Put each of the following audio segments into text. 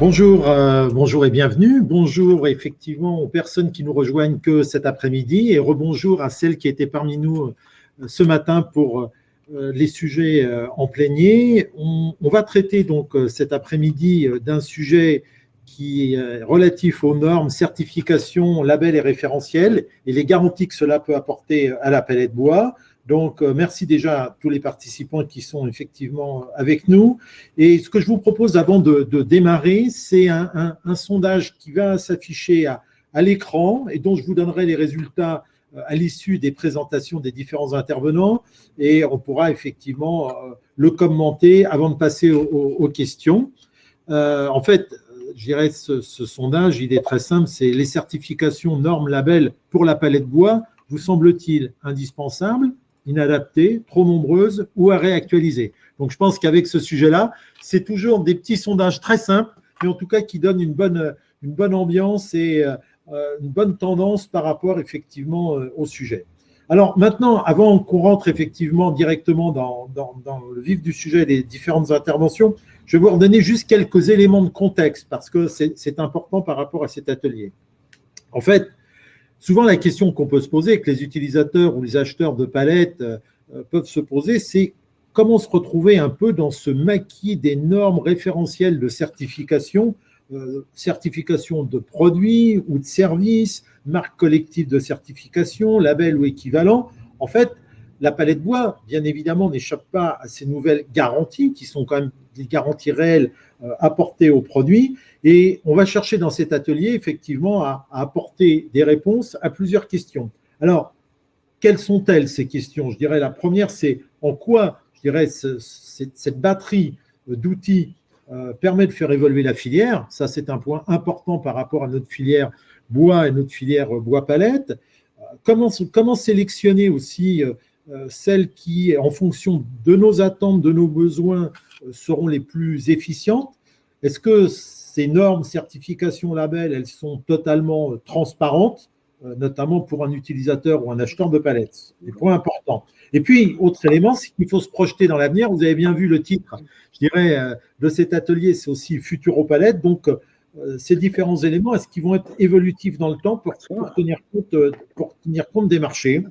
Bonjour et bienvenue. Bonjour effectivement aux personnes qui nous rejoignent que cet après-midi et rebonjour à celles qui étaient parmi nous ce matin pour les sujets en plénier. On va traiter donc cet après-midi d'un sujet qui est relatif aux normes, certifications, labels et référentiels et les garanties que cela peut apporter à la palette bois. Donc, merci déjà à tous les participants qui sont effectivement avec nous. Et ce que je vous propose avant de démarrer, c'est un sondage qui va s'afficher à l'écran et dont je vous donnerai les résultats à l'issue des présentations des différents intervenants. Et on pourra effectivement le commenter avant de passer aux questions. En fait, je dirais ce sondage, il est très simple, c'est les certifications, normes, labels pour la palette bois, vous semble-t-il indispensable, inadaptées, trop nombreuses ou à réactualiser. Donc, je pense qu'avec ce sujet-là, c'est toujours des petits sondages très simples, mais en tout cas qui donnent une bonne ambiance et une bonne tendance par rapport effectivement au sujet. Alors maintenant, avant qu'on rentre effectivement directement dans le vif du sujet des différentes interventions, je vais vous redonner juste quelques éléments de contexte parce que c'est important par rapport à cet atelier. En fait, souvent, la question qu'on peut se poser, que les utilisateurs ou les acheteurs de palettes peuvent se poser, c'est comment se retrouver un peu dans ce maquis des normes référentielles de certification, certification de produits ou de services, marque collective de certification, label ou équivalent. En fait, la palette bois, bien évidemment, n'échappe pas à ces nouvelles garanties qui sont quand même des garanties réelles apportées aux produits. Et on va chercher dans cet atelier, effectivement, à apporter des réponses à plusieurs questions. Alors, quelles sont-elles, ces questions? Je dirais la première, c'est en quoi, je dirais, cette batterie d'outils permet de faire évoluer la filière. Ça, c'est un point important par rapport à notre filière bois et notre filière bois-palette. Comment sélectionner aussi celles qui, en fonction de nos attentes, de nos besoins, seront les plus efficientes? Est-ce que ces normes, certifications, labels, elles sont totalement transparentes, notamment pour un utilisateur ou un acheteur de palettes? Des points importants. Et puis, autre élément, c'est qu'il faut se projeter dans l'avenir. Vous avez bien vu le titre, je dirais, de cet atelier, c'est aussi Futuro-Palette. Donc, ces différents éléments, est-ce qu'ils vont être évolutifs dans le temps pour tenir compte des marchés?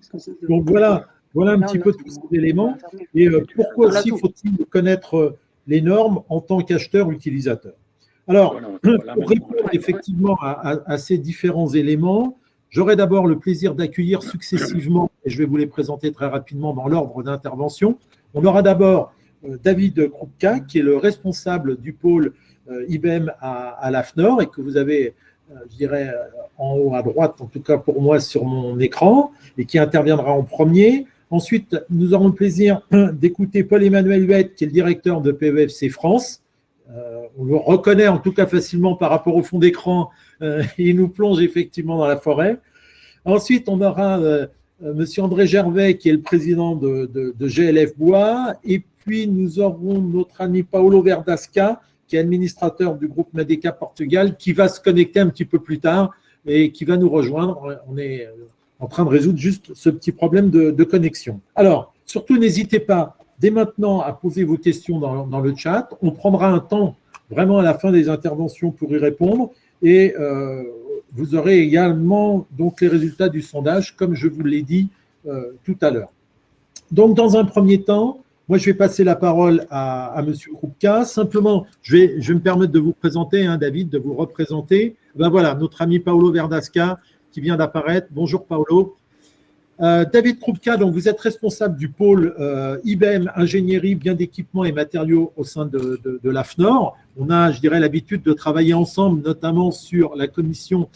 Donc, voilà un petit peu tous ces éléments. Et pourquoi aussi faut-il connaître les normes en tant qu'acheteur-utilisateur? Alors, pour répondre effectivement à ces différents éléments, j'aurai d'abord le plaisir d'accueillir successivement, et je vais vous les présenter très rapidement dans l'ordre d'intervention. On aura d'abord David Krupka, qui est le responsable du pôle IBM à l'AFNOR et que vous avez, je dirais, en haut à droite, en tout cas pour moi, sur mon écran, et qui interviendra en premier. Ensuite, nous aurons le plaisir d'écouter Paul-Emmanuel Huette, qui est le directeur de PEFC France. On le reconnaît en tout cas facilement par rapport au fond d'écran. Il nous plonge effectivement dans la forêt. Ensuite, on aura Monsieur André Gervais, qui est le président de GLF Bois. Et puis, nous aurons notre ami Paulo Verdasca, qui est administrateur du groupe Madeca Portugal, qui va se connecter un petit peu plus tard et qui va nous rejoindre. On est en train de résoudre juste ce petit problème de connexion. Alors, surtout, n'hésitez pas dès maintenant à poser vos questions dans le chat. On prendra un temps vraiment à la fin des interventions pour y répondre et vous aurez également donc les résultats du sondage, comme je vous l'ai dit tout à l'heure. Donc, dans un premier temps, moi, je vais passer la parole à M. Krupka. Simplement, je vais me permettre de vous présenter, David, de vous représenter. Ben voilà, notre ami Paulo Verdasca qui vient d'apparaître. Bonjour, Paulo. David Krupka, donc vous êtes responsable du pôle IBM Ingénierie, biens d'équipement et matériaux au sein de l'AFNOR. On a, je dirais, l'habitude de travailler ensemble, notamment sur la commission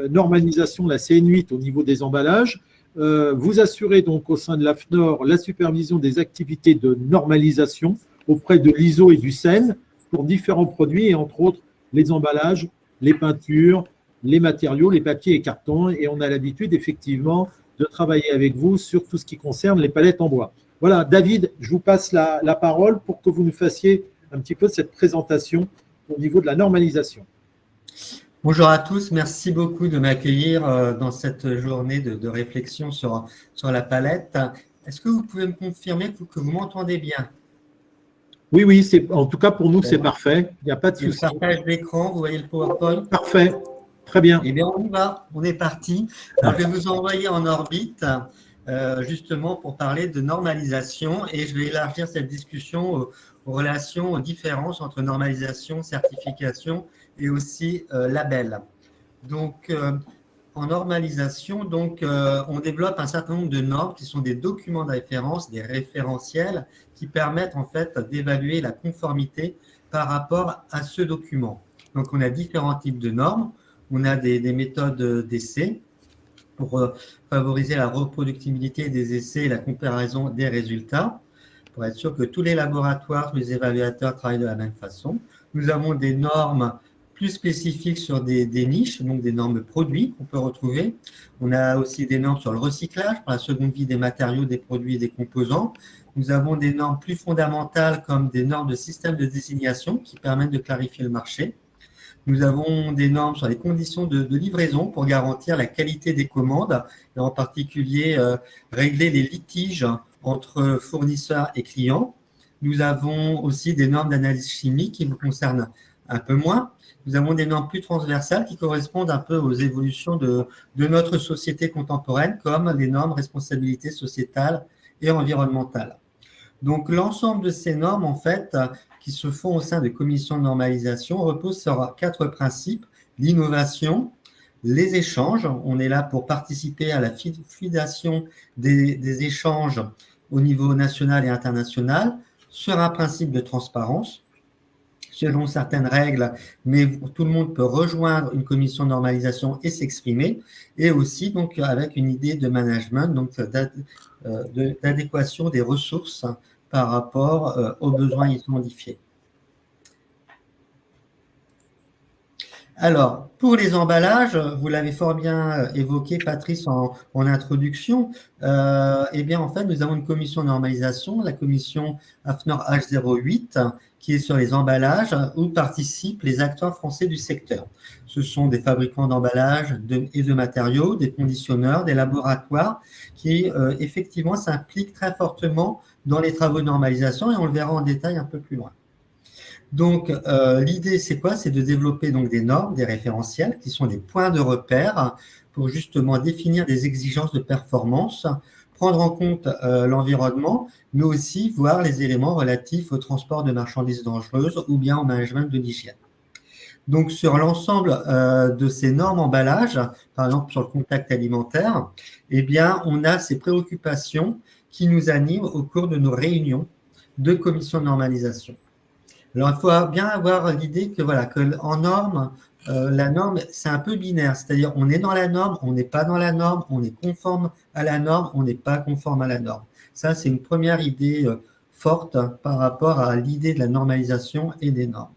normalisation, la CN8, au niveau des emballages. Vous assurez donc au sein de l'AFNOR la supervision des activités de normalisation auprès de l'ISO et du CEN pour différents produits et entre autres les emballages, les peintures, les matériaux, les papiers et cartons. Et on a l'habitude effectivement de travailler avec vous sur tout ce qui concerne les palettes en bois. Voilà, David, je vous passe la parole pour que vous nous fassiez un petit peu cette présentation au niveau de la normalisation. Bonjour à tous, merci beaucoup de m'accueillir dans cette journée de réflexion sur la palette. Est-ce que vous pouvez me confirmer que vous m'entendez bien? Oui, oui, en tout cas pour nous, c'est Bon. parfait. Il n'y a pas de Et le souci. partage d'écran, vous voyez le PowerPoint? Parfait. Très bien. Eh bien, on y va, on est parti. Alors, je vais vous envoyer en orbite, justement, pour parler de normalisation et je vais élargir cette discussion aux relations, aux différences entre normalisation, certification et aussi label. Donc, en normalisation, donc, on développe un certain nombre de normes qui sont des documents de référence, des référentiels qui permettent en fait d'évaluer la conformité par rapport à ce document. Donc, on a différents types de normes. On a des méthodes d'essai pour favoriser la reproductibilité des essais et la comparaison des résultats, pour être sûr que tous les laboratoires, tous les évaluateurs travaillent de la même façon. Nous avons des normes plus spécifiques sur des niches, donc des normes produits qu'on peut retrouver. On a aussi des normes sur le recyclage, pour la seconde vie des matériaux, des produits et des composants. Nous avons des normes plus fondamentales comme des normes de système de désignation qui permettent de clarifier le marché. Nous avons des normes sur les conditions de livraison pour garantir la qualité des commandes et en particulier régler les litiges entre fournisseurs et clients. Nous avons aussi des normes d'analyse chimique qui nous concernent un peu moins. Nous avons des normes plus transversales qui correspondent un peu aux évolutions de notre société contemporaine, comme les normes responsabilité sociétale et environnementale. Donc, l'ensemble de ces normes, en fait, qui se font au sein de commissions de normalisation, reposent sur 4 principes. L'innovation, les échanges. On est là pour participer à la fluidation des échanges au niveau national et international sur un principe de transparence, selon certaines règles, mais tout le monde peut rejoindre une commission de normalisation et s'exprimer, et aussi donc avec une idée de management, donc d'adéquation des ressources par rapport aux besoins identifiés. Alors, pour les emballages, vous l'avez fort bien évoqué, Patrice, en introduction, eh bien, en fait, nous avons une commission de normalisation, la commission AFNOR H08, qui est sur les emballages, où participent les acteurs français du secteur. Ce sont des fabricants d'emballages et de matériaux, des conditionneurs, des laboratoires, qui effectivement s'impliquent très fortement dans les travaux de normalisation, et on le verra en détail un peu plus loin. Donc, l'idée, c'est quoi? C'est de développer donc des normes, des référentiels, qui sont des points de repère pour justement définir des exigences de performance, prendre en compte l'environnement, mais aussi voir les éléments relatifs au transport de marchandises dangereuses ou bien au management de l'hygiène. Donc, sur l'ensemble de ces normes emballage, par exemple sur le contact alimentaire, eh bien, on a ces préoccupations qui nous animent au cours de nos réunions de commission de normalisation. Alors, il faut bien avoir l'idée que, voilà, qu'en norme, la norme, c'est un peu binaire, c'est-à-dire on est dans la norme, on n'est pas dans la norme, on est conforme à la norme, on n'est pas conforme à la norme. Ça, c'est une première idée forte par rapport à l'idée de la normalisation et des normes.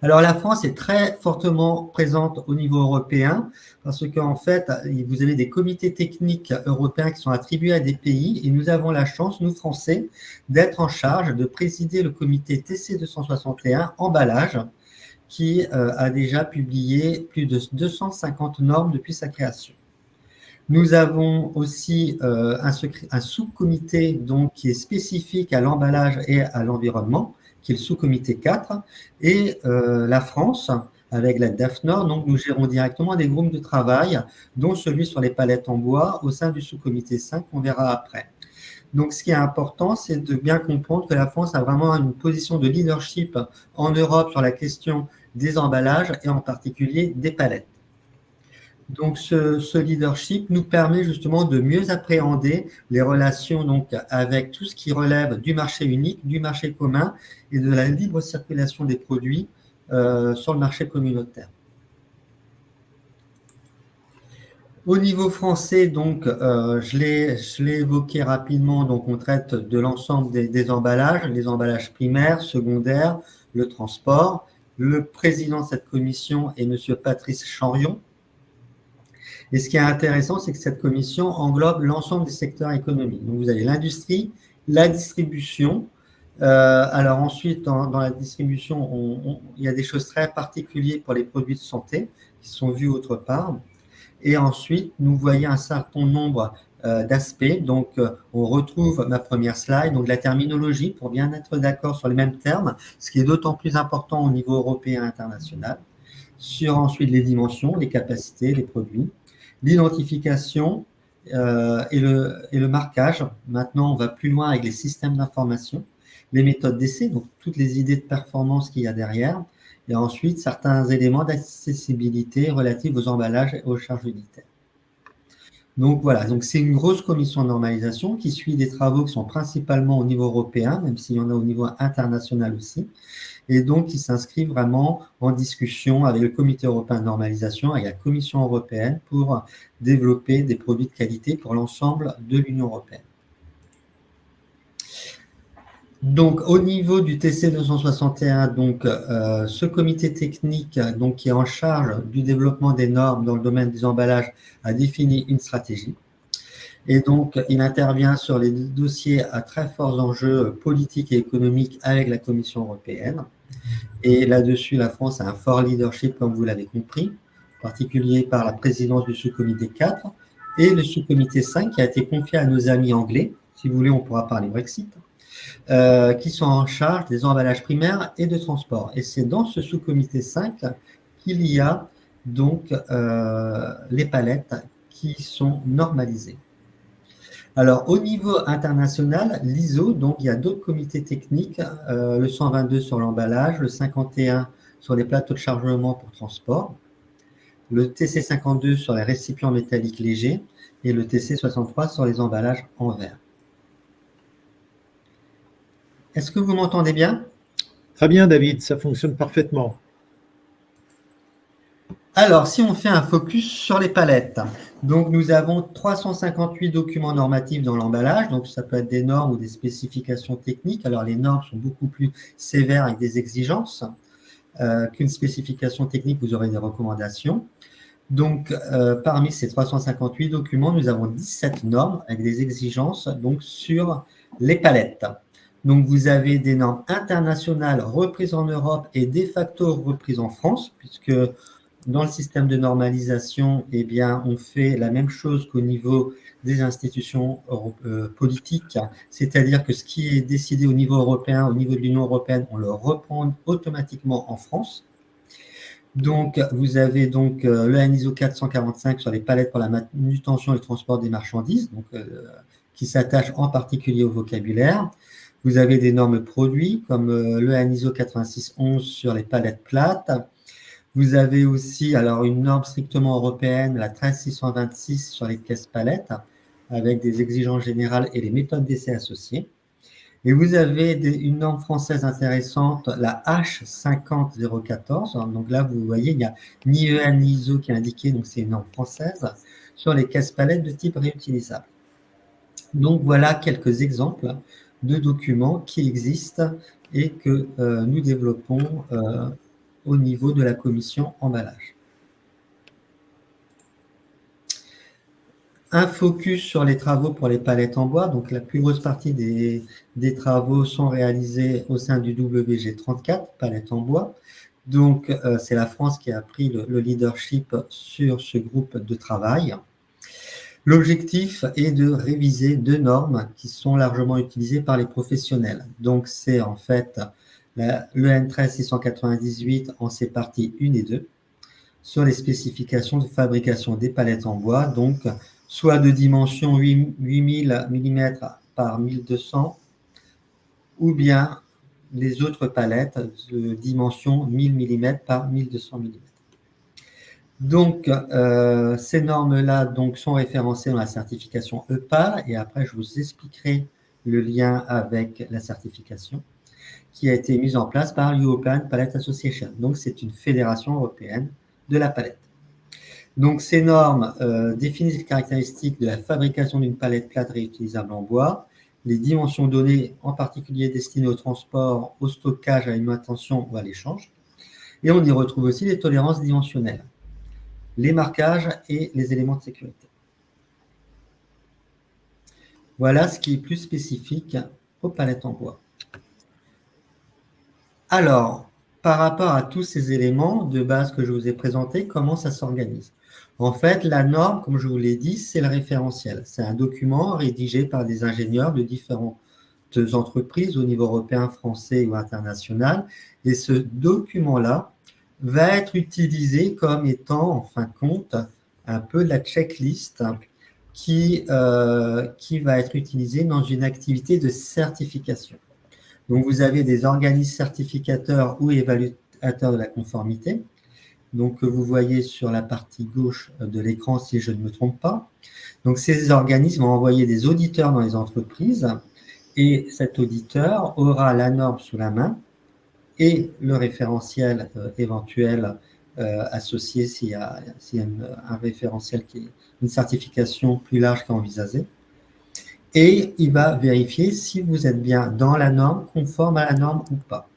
Alors, la France est très fortement présente au niveau européen parce qu'en fait, vous avez des comités techniques européens qui sont attribués à des pays et nous avons la chance, nous Français, d'être en charge de présider le comité TC 261 emballage qui a déjà publié plus de 250 normes depuis sa création. Nous avons aussi un sous-comité donc, qui est spécifique à l'emballage et à l'environnement, qui est le sous-comité 4, et la France, avec la DAFNOR, donc nous gérons directement des groupes de travail, dont celui sur les palettes en bois, au sein du sous-comité 5, qu'on verra après. Donc, ce qui est important, c'est de bien comprendre que la France a vraiment une position de leadership en Europe sur la question des emballages, et en particulier des palettes. Donc, ce leadership nous permet justement de mieux appréhender les relations donc, avec tout ce qui relève du marché unique, du marché commun et de la libre circulation des produits sur le marché communautaire. Au niveau français, donc, je l'ai évoqué rapidement, donc on traite de l'ensemble des emballages, les emballages primaires, secondaires, le transport. Le président de cette commission est M. Patrice Chanrion. Et ce qui est intéressant, c'est que cette commission englobe l'ensemble des secteurs économiques. Donc, vous avez l'industrie, la distribution. Alors ensuite, dans la distribution, il y a des choses très particulières pour les produits de santé qui sont vus autre part. Et ensuite, nous voyons un certain nombre d'aspects. Donc, on retrouve ma première slide, donc la terminologie pour bien être d'accord sur les mêmes termes, ce qui est d'autant plus important au niveau européen et international. Sur ensuite les dimensions, les capacités, les produits, l'identification et le marquage. Maintenant, on va plus loin avec les systèmes d'information, les méthodes d'essai, donc toutes les idées de performance qu'il y a derrière, et ensuite certains éléments d'accessibilité relatifs aux emballages et aux charges unitaires. Donc voilà, donc c'est une grosse commission de normalisation qui suit des travaux qui sont principalement au niveau européen, même s'il y en a au niveau international aussi, et donc qui s'inscrit vraiment en discussion avec le Comité européen de normalisation et la Commission européenne pour développer des produits de qualité pour l'ensemble de l'Union européenne. Donc, au niveau du TC 261, donc, ce comité technique donc, qui est en charge du développement des normes dans le domaine des emballages a défini une stratégie. Et donc, il intervient sur les dossiers à très forts enjeux politiques et économiques avec la Commission européenne. Et là-dessus, la France a un fort leadership, comme vous l'avez compris, en particulier par la présidence du sous-comité 4 et le sous-comité 5 qui a été confié à nos amis anglais. Si vous voulez, on pourra parler Brexit. Qui sont en charge des emballages primaires et de transport. Et c'est dans ce sous-comité 5 qu'il y a donc les palettes qui sont normalisées. Alors, au niveau international, l'ISO, donc il y a d'autres comités techniques, le 122 sur l'emballage, le 51 sur les plateaux de chargement pour transport, le TC 52 sur les récipients métalliques légers et le TC 63 sur les emballages en verre. Est-ce que vous m'entendez bien? Très bien, David, ça fonctionne parfaitement. Alors, si on fait un focus sur les palettes, donc nous avons 358 documents normatifs dans l'emballage, donc ça peut être des normes ou des spécifications techniques. Alors, les normes sont beaucoup plus sévères avec des exigences qu'une spécification technique, vous aurez des recommandations. Donc, parmi ces 358 documents, nous avons 17 normes avec des exigences donc, sur les palettes. Donc, vous avez des normes internationales reprises en Europe et de facto reprises en France, puisque dans le système de normalisation, eh bien, on fait la même chose qu'au niveau des institutions politiques, c'est-à-dire que ce qui est décidé au niveau européen, au niveau de l'Union européenne, on le reprend automatiquement en France. Donc, vous avez donc le ISO 445 sur les palettes pour la manutention et le transport des marchandises, donc, qui s'attache en particulier au vocabulaire. Vous avez des normes produits comme le ISO 8611 sur les palettes plates. Vous avez aussi alors une norme strictement européenne, la 13626 sur les caisses palettes, avec des exigences générales et les méthodes d'essai associées. Et vous avez une norme française intéressante, la H50014. Donc là, vous voyez, il n'y a ni EN ni ISO qui est indiqué, donc c'est une norme française, sur les caisses palettes de type réutilisable. Donc voilà quelques exemples de documents qui existent et que nous développons au niveau de la commission emballage. Un focus sur les travaux pour les palettes en bois. Donc, la plus grosse partie des travaux sont réalisés au sein du WG34, palettes en bois. Donc, c'est la France qui a pris le leadership sur ce groupe de travail. L'objectif est de réviser deux normes qui sont largement utilisées par les professionnels. Donc, c'est en fait l'EN 13698 en ses parties 1 et 2 sur les spécifications de fabrication des palettes en bois, donc soit de dimension 8000 mm par 1200 ou bien les autres palettes de dimension 1000 mm par 1200 mm. Donc, ces normes-là donc, sont référencées dans la certification EPAL et après, je vous expliquerai le lien avec la certification qui a été mise en place par l'European Palette Association. Donc, c'est une fédération européenne de la palette. Donc, ces normes définissent les caractéristiques de la fabrication d'une palette plate réutilisable en bois, les dimensions données, en particulier destinées au transport, au stockage, à la manutention ou à l'échange. Et on y retrouve aussi les tolérances dimensionnelles, les marquages et les éléments de sécurité. Voilà ce qui est plus spécifique aux palettes en bois. Alors, par rapport à tous ces éléments de base que je vous ai présentés, comment ça s'organise? En fait, la norme, comme je vous l'ai dit, c'est le référentiel. C'est un document rédigé par des ingénieurs de différentes entreprises au niveau européen, français ou international. Et ce document-là va être utilisé comme étant, en fin de compte, un peu la checklist qui va être utilisée dans une activité de certification. Donc, vous avez des organismes certificateurs ou évaluateurs de la conformité, donc que vous voyez sur la partie gauche de l'écran, si je ne me trompe pas. Donc, ces organismes vont envoyer des auditeurs dans les entreprises et cet auditeur aura la norme sous la main et le référentiel éventuel associé s'il y a un référentiel qui est une certification plus large qu'envisagée. Et il va vérifier si vous êtes bien dans la norme, conforme à la norme ou pas.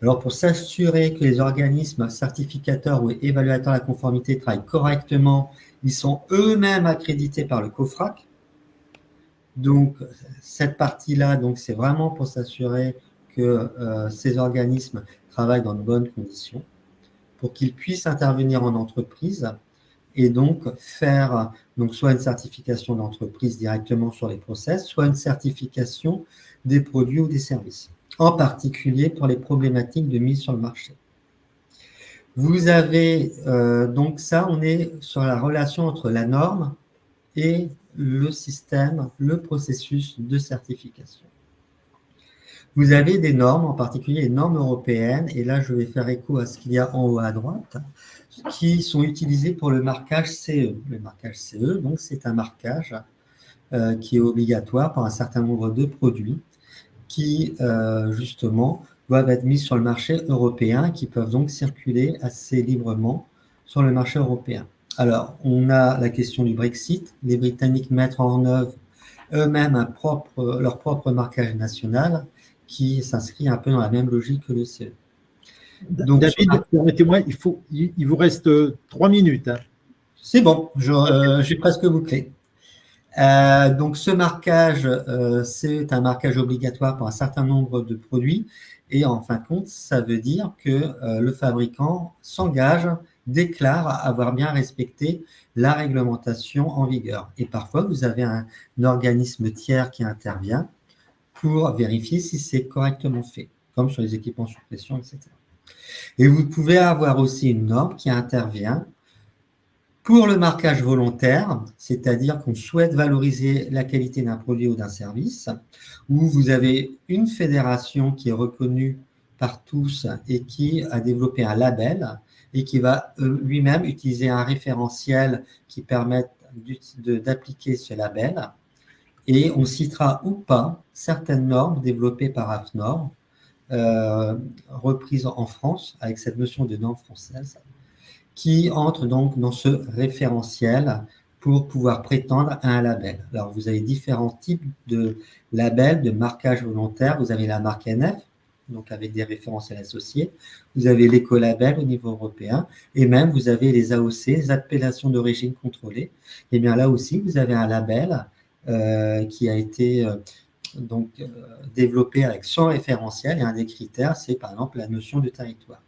Alors, pour s'assurer que les organismes certificateurs ou évaluateurs de la conformité travaillent correctement, ils sont eux-mêmes accrédités par le COFRAC. Donc, cette partie-là, c'est vraiment pour s'assurer que ces organismes travaillent dans de bonnes conditions, pour qu'ils puissent intervenir en entreprise et donc faire soit une certification d'entreprise directement sur les process, soit une certification des produits ou des services, en particulier pour les problématiques de mise sur le marché. Vous avez donc ça, on est sur la relation entre la norme et le système, le processus de certification. Vous avez des normes, en particulier les normes européennes, et là je vais faire écho à ce qu'il y a en haut à droite, qui sont utilisées pour le marquage CE. Le marquage CE, donc c'est un marquage qui est obligatoire pour un certain nombre de produits qui, justement, doivent être mis sur le marché européen, qui peuvent donc circuler assez librement sur le marché européen. Alors, on a la question du Brexit. Les Britanniques mettent en œuvre eux-mêmes leur propre marquage national qui s'inscrit un peu dans la même logique que le CE. Donc, David, permettez-moi, il vous reste 3 minutes. Hein. C'est bon, j'ai presque bouclé. Donc, ce marquage, c'est un marquage obligatoire pour un certain nombre de produits. Et en fin de compte, ça veut dire que le fabricant s'engage, déclare avoir bien respecté la réglementation en vigueur. Et parfois, vous avez un organisme tiers qui intervient pour vérifier si c'est correctement fait, comme sur les équipements sous pression, etc. Et vous pouvez avoir aussi une norme qui intervient pour le marquage volontaire, c'est-à-dire qu'on souhaite valoriser la qualité d'un produit ou d'un service, où vous avez une fédération qui est reconnue par tous et qui a développé un label et qui va lui-même utiliser un référentiel qui permette d'appliquer ce label. Et on citera ou pas certaines normes développées par AFNOR, reprises en France avec cette notion de norme française, qui entre donc dans ce référentiel pour pouvoir prétendre à un label. Alors, vous avez différents types de labels, de marquage volontaire. Vous avez la marque NF, donc avec des référentiels associés. Vous avez l'écolabel au niveau européen. Et même, vous avez les AOC, les appellations d'origine contrôlée. Et bien là aussi, vous avez un label qui a été développé avec son référentiel. Et un des critères, c'est par exemple la notion de territoire.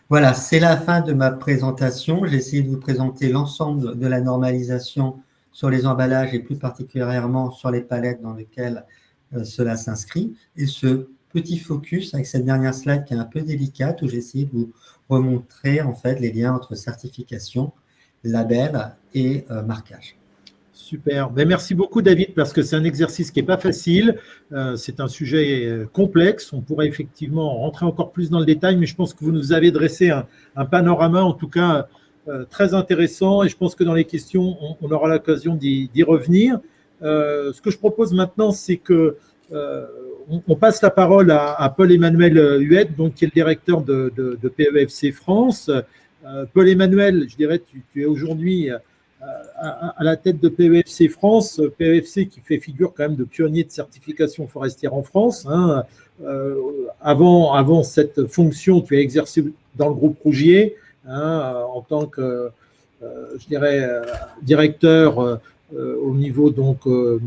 Voilà, c'est la fin de ma présentation. J'ai essayé de vous présenter l'ensemble de la normalisation sur les emballages et plus particulièrement sur les palettes dans lesquelles cela s'inscrit. Et ce petit focus avec cette dernière slide qui est un peu délicate où j'ai essayé de vous remontrer en fait les liens entre certification, label et marquage. Super. Ben, merci beaucoup, David, parce que c'est un exercice qui n'est pas facile. C'est un sujet complexe. On pourrait effectivement rentrer encore plus dans le détail, mais je pense que vous nous avez dressé un panorama, en tout cas, très intéressant. Et je pense que dans les questions, on aura l'occasion d'y revenir. Ce que je propose maintenant, c'est que on passe la parole à Paul-Emmanuel Huette, donc, qui est le directeur de PEFC France. Paul-Emmanuel, je dirais, tu es aujourd'hui à la tête de PEFC France, PEFC qui fait figure quand même de pionnier de certification forestière en France. Hein. Avant cette fonction, tu as exercé dans le groupe Rougier en tant que, je dirais, directeur au niveau donc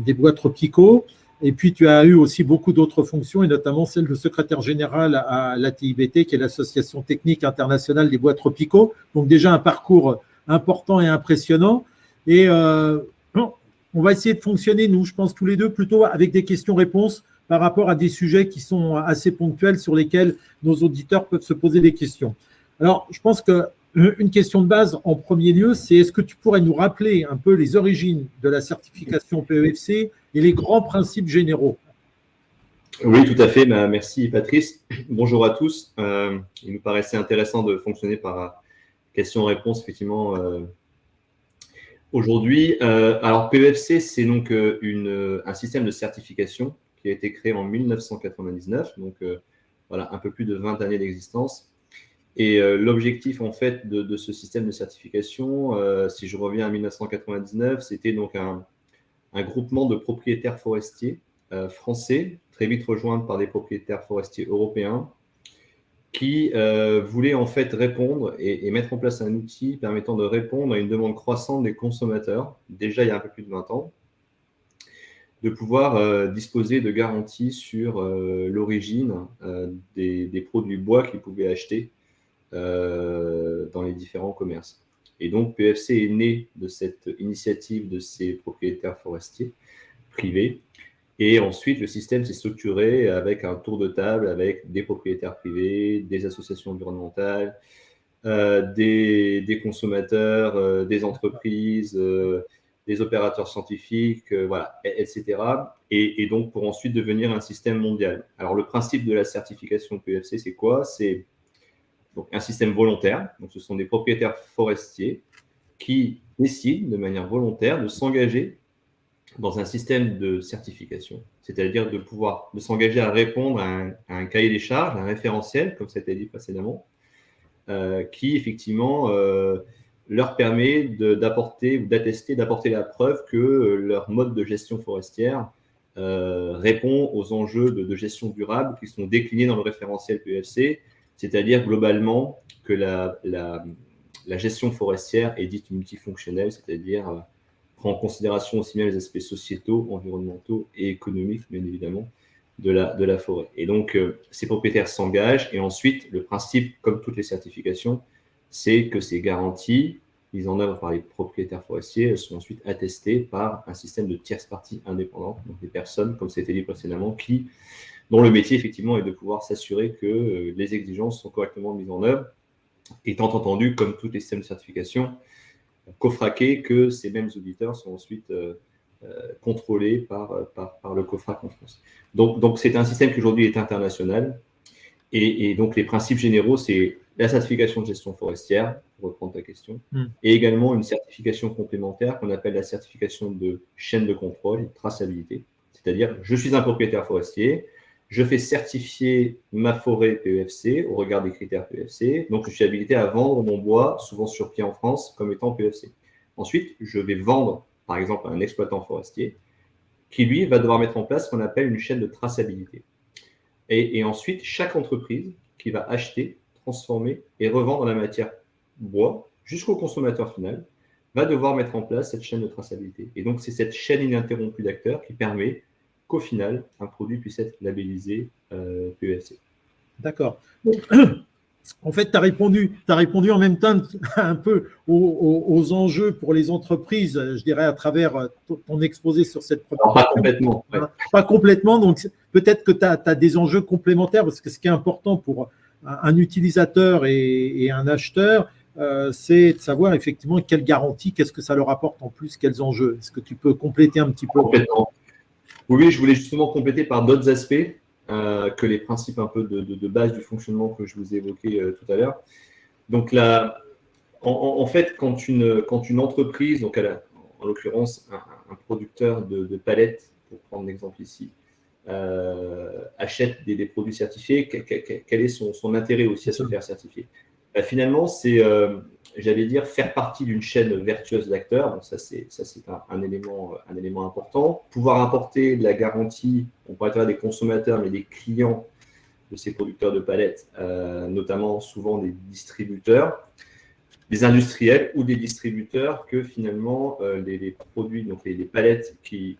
des bois tropicaux. Et puis, tu as eu aussi beaucoup d'autres fonctions, et notamment celle de secrétaire général à l'ATIBT, qui est l'Association technique internationale des bois tropicaux. Donc, déjà un parcours important et impressionnant. Et on va essayer de fonctionner, nous, je pense, tous les deux, plutôt avec des questions-réponses par rapport à des sujets qui sont assez ponctuels sur lesquels nos auditeurs peuvent se poser des questions. Alors, je pense qu'une question de base en premier lieu, c'est est-ce que tu pourrais nous rappeler un peu les origines de la certification PEFC et les grands principes généraux? Oui, tout à fait. Merci Patrice. Bonjour à tous. Il nous paraissait intéressant de fonctionner par questions-réponses, effectivement, aujourd'hui. Alors, PEFC, c'est donc un système de certification qui a été créé en 1999, donc voilà, un peu plus de 20 années d'existence. Et l'objectif, en fait, de ce système de certification, si je reviens à 1999, c'était donc un groupement de propriétaires forestiers français, très vite rejoints par des propriétaires forestiers européens, qui voulaient en fait répondre et mettre en place un outil permettant de répondre à une demande croissante des consommateurs, déjà il y a un peu plus de 20 ans, de pouvoir disposer de garanties sur l'origine des produits bois qu'ils pouvaient acheter dans les différents commerces. Et donc, PEFC est né de cette initiative de ces propriétaires forestiers privés. Et ensuite, le système s'est structuré avec un tour de table avec des propriétaires privés, des associations environnementales, des consommateurs, des entreprises, des opérateurs scientifiques, voilà, etc. Et donc, pour ensuite devenir un système mondial. Alors, le principe de la certification PEFC, c'est quoi? C'est donc un système volontaire. Donc, ce sont des propriétaires forestiers qui décident de manière volontaire de s'engager dans un système de certification, c'est-à-dire de s'engager à répondre à un cahier des charges, un référentiel, comme ça a été dit précédemment, qui effectivement leur permet d'apporter ou d'apporter la preuve que leur mode de gestion forestière répond aux enjeux de gestion durable qui sont déclinés dans le référentiel PEFC, c'est-à-dire globalement que la gestion forestière est dite multifonctionnelle, c'est-à-dire prend en considération aussi bien les aspects sociétaux, environnementaux et économiques, bien évidemment, de la forêt. Et donc, ces propriétaires s'engagent. Et ensuite, le principe, comme toutes les certifications, c'est que ces garanties mises en œuvre par les propriétaires forestiers elles sont ensuite attestées par un système de tierces parties indépendantes, donc des personnes, comme ça a été dit précédemment, dont le métier, effectivement, est de pouvoir s'assurer que les exigences sont correctement mises en œuvre, étant entendu, comme tous les systèmes de certification, COFRACés, que ces mêmes auditeurs sont ensuite contrôlés par le COFRAC en France. Donc, c'est un système qui aujourd'hui est international. Et donc, les principes généraux, c'est la certification de gestion forestière, pour reprendre ta question, et également une certification complémentaire qu'on appelle la certification de chaîne de contrôle et de traçabilité. C'est-à-dire, je suis un propriétaire forestier, je fais certifier ma forêt PEFC au regard des critères PEFC. Donc, je suis habilité à vendre mon bois, souvent sur pied en France, comme étant PEFC. Ensuite, je vais vendre, par exemple, à un exploitant forestier qui, lui, va devoir mettre en place ce qu'on appelle une chaîne de traçabilité. Et ensuite, chaque entreprise qui va acheter, transformer et revendre la matière bois jusqu'au consommateur final va devoir mettre en place cette chaîne de traçabilité. Et donc, c'est cette chaîne ininterrompue d'acteurs qui permet qu'au final, un produit puisse être labellisé PEFC. D'accord. En fait, tu as répondu en même temps un peu aux enjeux pour les entreprises, je dirais, à travers ton exposé sur cette première. Pas complètement. Ouais. Pas complètement, donc peut-être que tu as des enjeux complémentaires, parce que ce qui est important pour un utilisateur et un acheteur, c'est de savoir effectivement quelles garanties, qu'est-ce que ça leur apporte en plus, quels enjeux. Est-ce que tu peux compléter un petit peu? Complètement. Oui, je voulais justement compléter par d'autres aspects que les principes un peu de base du fonctionnement que je vous ai évoqués tout à l'heure. Donc là, en fait, quand une entreprise, donc en l'occurrence un producteur de palettes, pour prendre l'exemple ici, achète des produits certifiés, quel est son intérêt aussi à se faire certifier? Finalement, c'est, j'allais dire, faire partie d'une chaîne vertueuse d'acteurs. Donc ça, c'est un élément important. Pouvoir apporter de la garantie, on pourrait dire des consommateurs, mais des clients de ces producteurs de palettes, notamment souvent des distributeurs, des industriels ou des distributeurs que finalement les produits, donc les palettes qui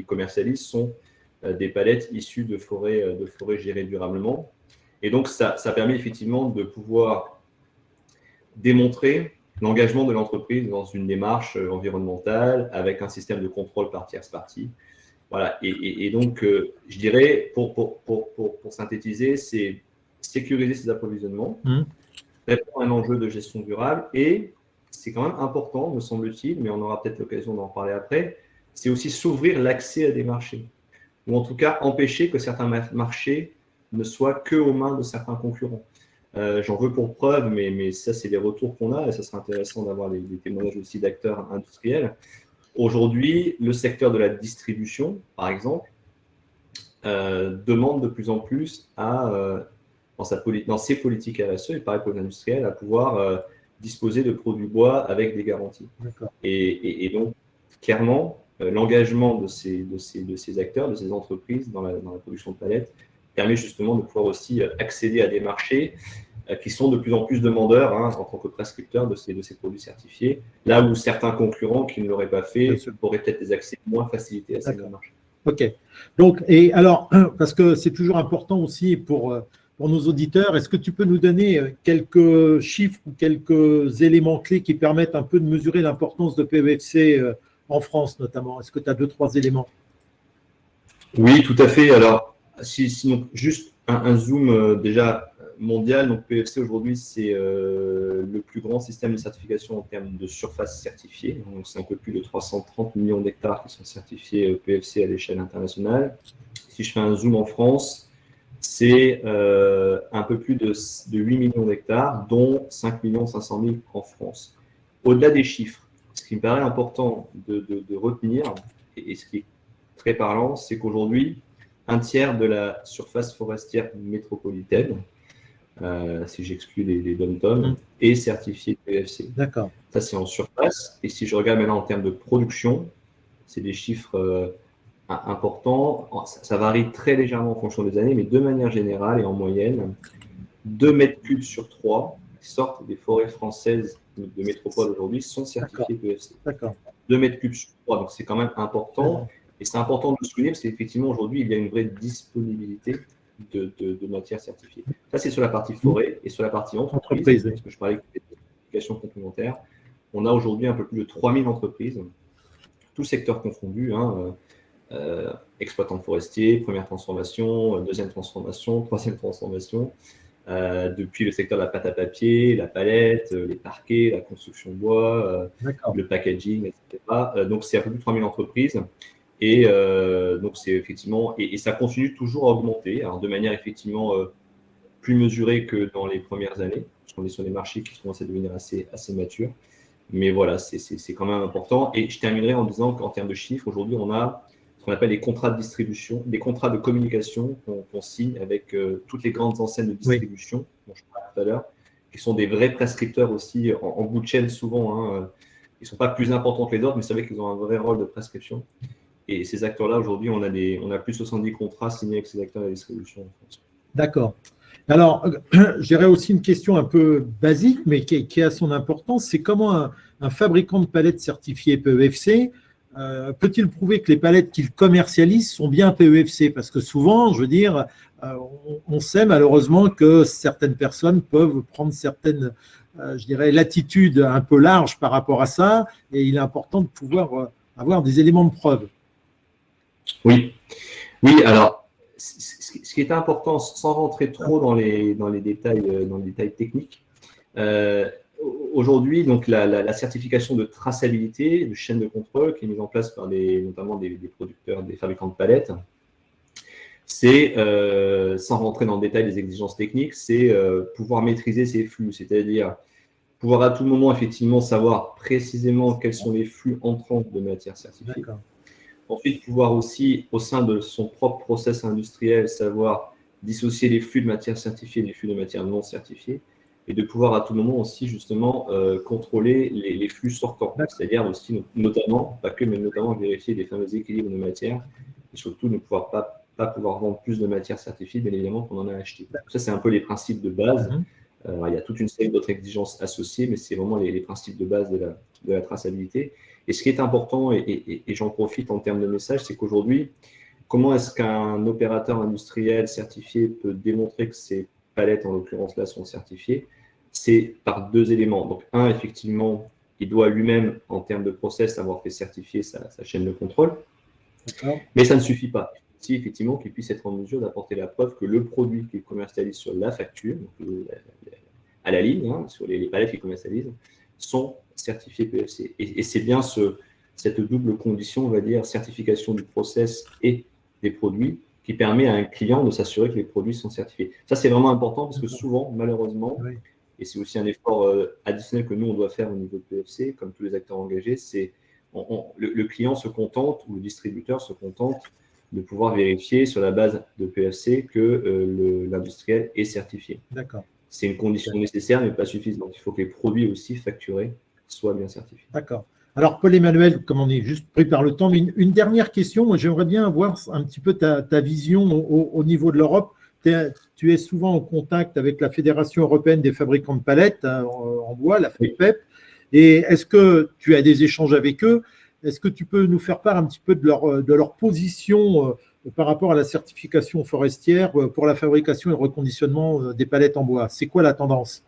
commercialisent sont des palettes issues de forêts gérées durablement. Et donc, ça permet effectivement de pouvoir démontrer l'engagement de l'entreprise dans une démarche environnementale avec un système de contrôle par tierce partie. Voilà. Et donc, je dirais, pour synthétiser, c'est sécuriser ses approvisionnements, répondre à un enjeu de gestion durable et c'est quand même important, me semble-t-il, mais on aura peut-être l'occasion d'en parler après, c'est aussi s'ouvrir l'accès à des marchés ou en tout cas empêcher que certains marchés ne soient que aux mains de certains concurrents. J'en veux pour preuve, mais ça, c'est les retours qu'on a et ça serait intéressant d'avoir des témoignages aussi d'acteurs industriels. Aujourd'hui, le secteur de la distribution, par exemple, demande de plus en plus dans ses politiques RSE, et pareil pour les industriels, à pouvoir disposer de produits bois avec des garanties. Et donc, clairement, l'engagement de ces acteurs, de ces entreprises dans la production de palettes, permet justement de pouvoir aussi accéder à des marchés qui sont de plus en plus demandeurs en tant que prescripteurs de ces produits certifiés, là où certains concurrents qui ne l'auraient pas fait auraient peut-être des accès moins facilités à ces marchés. Ok. Donc, et alors, parce que c'est toujours important aussi pour nos auditeurs, est-ce que tu peux nous donner quelques chiffres ou quelques éléments clés qui permettent un peu de mesurer l'importance de PEFC en France notamment? Est-ce que tu as 2-3 éléments? Oui, tout à fait. Alors, sinon, juste un zoom déjà mondial. Donc, PEFC aujourd'hui, c'est le plus grand système de certification en termes de surface certifiée. Donc, c'est un peu plus de 330 millions d'hectares qui sont certifiés PEFC à l'échelle internationale. Si je fais un zoom en France, c'est un peu plus de 8 millions d'hectares, dont 5 500 000 en France. Au-delà des chiffres, ce qui me paraît important de retenir, et ce qui est très parlant, c'est qu'aujourd'hui, un tiers de la surface forestière métropolitaine, si j'exclus les dom-toms, est certifié PEFC. D'accord. Ça, c'est en surface. Et si je regarde maintenant en termes de production, c'est des chiffres importants. Ça varie très légèrement en fonction des années, mais de manière générale et en moyenne, 2 mètres cubes sur 3 qui sortent des forêts françaises de métropole aujourd'hui sont certifiés PEFC. D'accord. 2 mètres cubes sur 3, donc c'est quand même important. Et c'est important de le souligner parce qu'effectivement, aujourd'hui, il y a une vraie disponibilité de matières certifiées. Ça, c'est sur la partie forêt et sur la partie entreprise, parce que je parlais des certifications complémentaires. On a aujourd'hui un peu plus de 3000 entreprises, tout secteur confondu, exploitants forestiers, première transformation, deuxième transformation, troisième transformation, depuis le secteur de la pâte à papier, la palette, les parquets, la construction bois, le packaging, etc. Donc, c'est un peu plus de 3000 entreprises. Et donc, c'est effectivement, et ça continue toujours à augmenter, alors de manière effectivement plus mesurée que dans les premières années, parce qu'on est sur des marchés qui commencent à devenir assez matures. Mais voilà, c'est quand même important. Et je terminerai en disant qu'en termes de chiffres, aujourd'hui, on a ce qu'on appelle les contrats de distribution, des contrats de communication qu'on signe avec toutes les grandes enseignes de distribution, dont je parlais tout à l'heure, qui sont des vrais prescripteurs aussi, en bout de chaîne souvent. Ils ne sont pas plus importants que les autres, mais c'est vrai qu'ils ont un vrai rôle de prescription. Et ces acteurs-là, aujourd'hui, on a plus de 70 contrats signés avec ces acteurs de la distribution en France. D'accord. Alors, j'aurais aussi une question un peu basique, mais qui a son importance. C'est comment un fabricant de palettes certifiées PEFC peut-il prouver que les palettes qu'il commercialise sont bien PEFC? Parce que souvent, je veux dire, on sait malheureusement que certaines personnes peuvent prendre certaines, je dirais, latitudes un peu larges par rapport à ça, et il est important de pouvoir avoir des éléments de preuve. Oui, alors, ce qui est important, sans rentrer trop dans les détails techniques, aujourd'hui, donc la certification de traçabilité, de chaîne de contrôle qui est mise en place par notamment des producteurs, des fabricants de palettes, c'est, sans rentrer dans le détail des exigences techniques, c'est pouvoir maîtriser ces flux, c'est-à-dire pouvoir à tout moment effectivement savoir précisément quels sont les flux entrants de matières certifiées. Ensuite, pouvoir aussi, au sein de son propre process industriel, savoir dissocier les flux de matières certifiées des flux de matières non certifiées et de pouvoir à tout moment aussi, justement, contrôler les flux sortants. C'est-à-dire aussi, notamment, pas que, mais notamment vérifier les fameux équilibres de matières et surtout ne pouvoir pas pouvoir vendre plus de matières certifiées, bien évidemment, qu'on en a acheté. Ça, c'est un peu les principes de base. Il y a toute une série d'autres exigences associées, mais c'est vraiment les principes de base de la traçabilité. Et ce qui est important, et j'en profite en termes de message, c'est qu'aujourd'hui, comment est-ce qu'un opérateur industriel certifié peut démontrer que ces palettes, en l'occurrence là, sont certifiées? c'est par deux éléments. Donc, un, effectivement, il doit lui-même, en termes de process, avoir fait certifier sa chaîne de contrôle. Mais ça ne suffit pas. Si effectivement qu'il puisse être en mesure d'apporter la preuve que le produit qu'il commercialise sur la facture, à la ligne, sur les palettes qu'il commercialise, sont certifiés PEFC. Et c'est bien cette double condition, on va dire, certification du process et des produits, qui permet à un client de s'assurer que les produits sont certifiés. Ça, c'est vraiment important parce que souvent, malheureusement, et c'est aussi un effort additionnel que nous, on doit faire au niveau de PEFC, comme tous les acteurs engagés, c'est le client se contente, ou le distributeur se contente de pouvoir vérifier sur la base de PEFC que l'industriel est certifié. D'accord. C'est une condition nécessaire, mais pas suffisante. Il faut que les produits aussi facturés soient bien certifiés. D'accord. Alors, Paul-Emmanuel, comme on est juste pris par le temps, mais une dernière question. Moi, j'aimerais bien avoir un petit peu ta vision au niveau de l'Europe. Tu es souvent en contact avec la Fédération européenne des fabricants de palettes en bois, la FEPEP. Et est-ce que tu as des échanges avec eux? Est-ce que tu peux nous faire part un petit peu de leur position par rapport à la certification forestière pour la fabrication et le reconditionnement des palettes en bois? C'est quoi la tendance?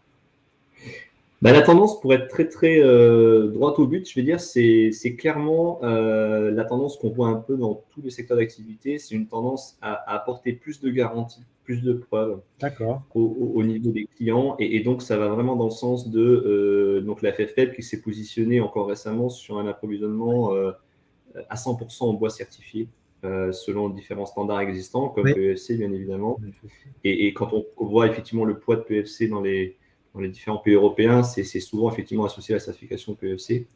La tendance, pour être très, très droite au but, je vais dire, c'est clairement la tendance qu'on voit un peu dans tous les secteurs d'activité. C'est une tendance à apporter plus de garanties, plus de preuves au niveau des clients. Et donc, ça va vraiment dans le sens de donc la FFPEP qui s'est positionnée encore récemment sur un approvisionnement à 100% en bois certifié selon différents standards existants, comme PEFC, bien évidemment. Et quand on voit effectivement le poids de PEFC dans les différents pays européens, c'est souvent effectivement associé à la certification PEFC.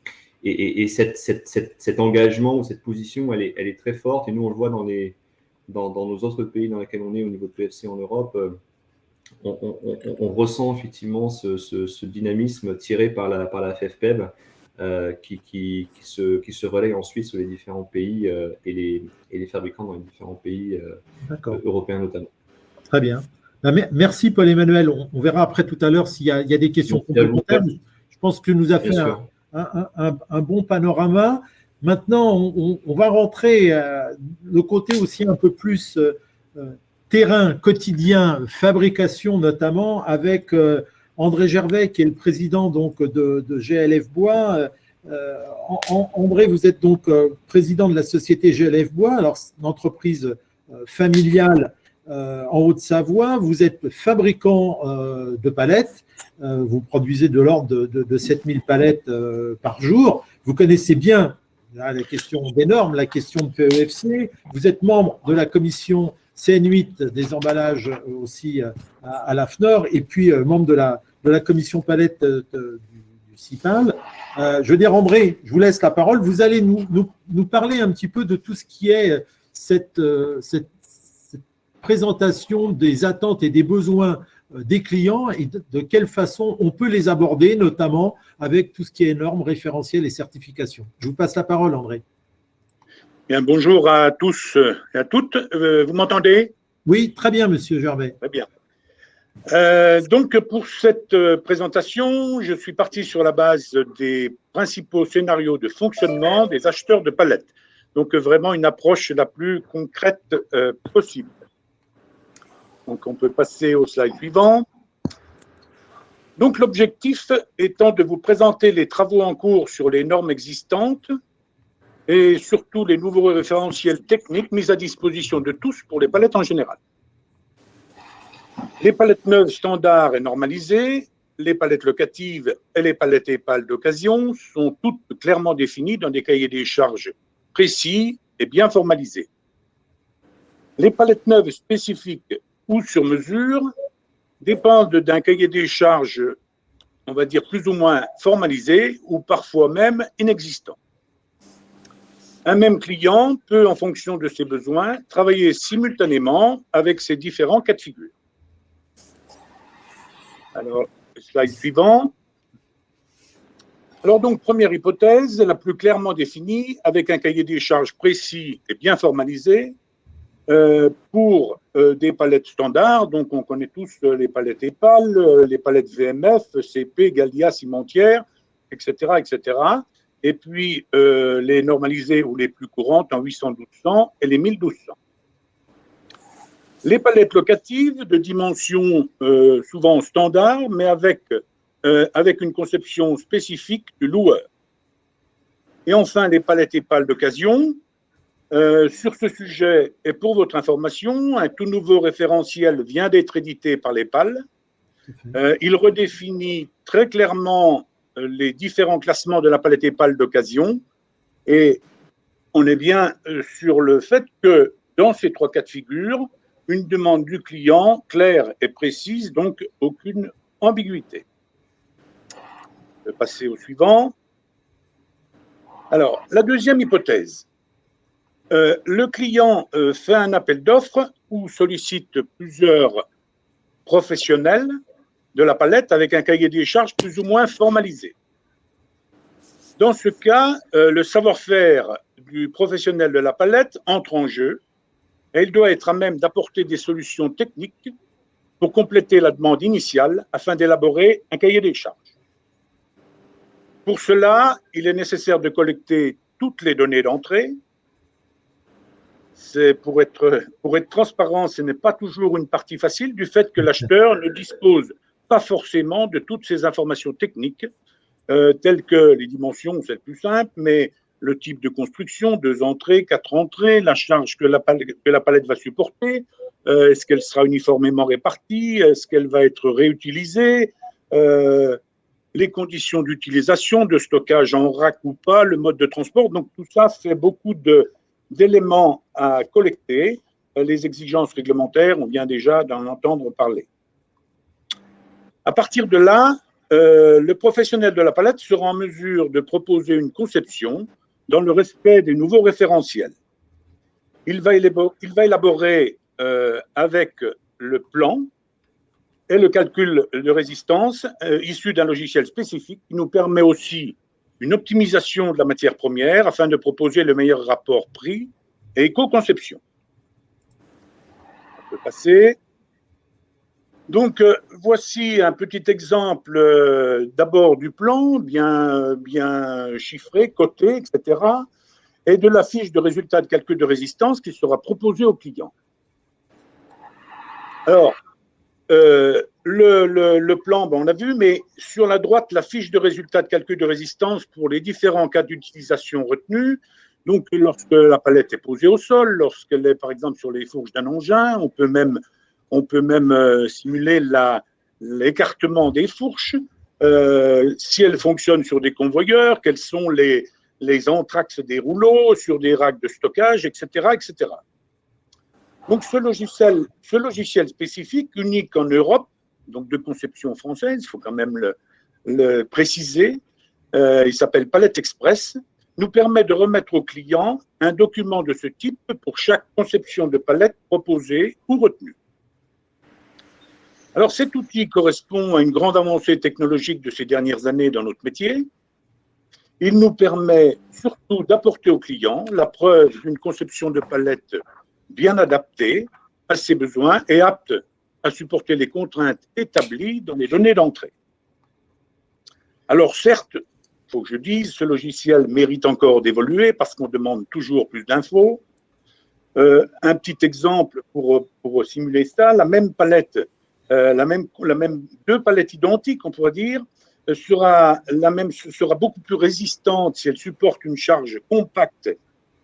Et cet engagement ou cette position, elle est très forte. Et nous, on le voit dans nos autres pays dans lesquels on est au niveau de PEFC en Europe. On ressent effectivement ce dynamisme tiré par la FFPEB qui se relaye ensuite sur les différents pays et les fabricants dans les différents pays européens notamment. Très bien. Merci Paul-Emmanuel. On verra après tout à l'heure s'il y a des questions complémentaires. Je pense que tu nous as fait un bon panorama. Maintenant, on va rentrer le côté aussi un peu plus terrain, quotidien, fabrication notamment, avec André Gervais, qui est le président donc, de GLF Bois. André, vous êtes donc président de la société GLF Bois, alors une entreprise familiale en Haute-Savoie. Vous êtes fabricant de palettes. Vous produisez de l'ordre de 7000 palettes par jour. Vous connaissez bien la question des normes, la question de PEFC. Vous êtes membre de la commission CN8 des emballages aussi à la FNOR et puis membre de la commission palette du CIPAL. Je veux dire, André, je vous laisse la parole. Vous allez nous parler un petit peu de tout ce qui est cette présentation des attentes et des besoins des clients et de quelle façon on peut les aborder, notamment avec tout ce qui est normes, référentiels et certifications. Je vous passe la parole, André. Bien, bonjour à tous et à toutes. Vous m'entendez? Oui, très bien, monsieur Gervais. Très bien. Donc, pour cette présentation, je suis parti sur la base des principaux scénarios de fonctionnement des acheteurs de palettes. Donc, vraiment une approche la plus concrète possible. Donc, on peut passer au slide suivant. Donc, l'objectif étant de vous présenter les travaux en cours sur les normes existantes et surtout les nouveaux référentiels techniques mis à disposition de tous pour les palettes en général. Les palettes neuves standards et normalisées, les palettes locatives et les palettes EPAL d'occasion sont toutes clairement définies dans des cahiers des charges précis et bien formalisés. Les palettes neuves spécifiques ou sur mesure dépendent d'un cahier des charges, on va dire plus ou moins formalisé ou parfois même inexistant. Un même client peut, en fonction de ses besoins, travailler simultanément avec ces différents cas de figure. Alors, slide suivant. Alors donc, première hypothèse, la plus clairement définie, avec un cahier des charges précis et bien formalisé, pour des palettes standards. Donc, on connaît tous les palettes EPAL, les palettes VMF, CP, Gallia, Cimentière, etc., etc. Et puis, les normalisées ou les plus courantes en 800-1200 et les 1200. Les palettes locatives de dimension souvent standard, mais avec avec une conception spécifique du loueur. Et enfin, les palettes et pales d'occasion. Sur ce sujet, et pour votre information, un tout nouveau référentiel vient d'être édité par les pales. Il redéfinit très clairement les différents classements de la palette et pales d'occasion. Et on est bien sur le fait que dans ces 3 cas de figure, une demande du client claire et précise, donc aucune ambiguïté. Je vais passer au suivant. Alors, la deuxième hypothèse. Le client fait un appel d'offres ou sollicite plusieurs professionnels de la palette avec un cahier des charges plus ou moins formalisé. Dans ce cas, le savoir-faire du professionnel de la palette entre en jeu et il doit être à même d'apporter des solutions techniques pour compléter la demande initiale afin d'élaborer un cahier des charges. Pour cela, il est nécessaire de collecter toutes les données d'entrée. Pour être transparent, ce n'est pas toujours une partie facile du fait que l'acheteur ne dispose pas forcément de toutes ces informations techniques, telles que les dimensions, c'est le plus simple, mais le type de construction, 2 entrées, 4 entrées, la charge que la palette va supporter, est-ce qu'elle sera uniformément répartie, est-ce qu'elle va être réutilisée, les conditions d'utilisation, de stockage en rack ou pas, le mode de transport. Donc tout ça fait beaucoup d'éléments à collecter. Les exigences réglementaires, on vient déjà d'en entendre parler. À partir de là, le professionnel de la palette sera en mesure de proposer une conception dans le respect des nouveaux référentiels. Il va élaborer avec le plan et le calcul de résistance issu d'un logiciel spécifique qui nous permet aussi une optimisation de la matière première afin de proposer le meilleur rapport prix et éco-conception. On peut passer. Donc, voici un petit exemple d'abord du plan, bien chiffré, coté, etc., et de la fiche de résultat de calcul de résistance qui sera proposée au client. Alors, le plan, on a vu, mais sur la droite, la fiche de résultat de calcul de résistance pour les différents cas d'utilisation retenus. Donc, lorsque la palette est posée au sol, lorsqu'elle est, par exemple, sur les fourches d'un engin, on peut même simuler l'écartement des fourches. Si elle fonctionne sur des convoyeurs, quels sont les entraxes des rouleaux, sur des racks de stockage, etc., etc. Donc, ce logiciel spécifique, unique en Europe, donc de conception française, il faut quand même le préciser, il s'appelle Palette Express, nous permet de remettre au client un document de ce type pour chaque conception de palette proposée ou retenue. Alors, cet outil correspond à une grande avancée technologique de ces dernières années dans notre métier. Il nous permet surtout d'apporter au client la preuve d'une conception de palette bien adaptée à ses besoins et apte à supporter les contraintes établies dans les données d'entrée. Alors certes, il faut que je dise, ce logiciel mérite encore d'évoluer parce qu'on demande toujours plus d'infos. Un petit exemple pour simuler ça, la même palette, deux palettes identiques, on pourrait dire, sera beaucoup plus résistante si elle supporte une charge compacte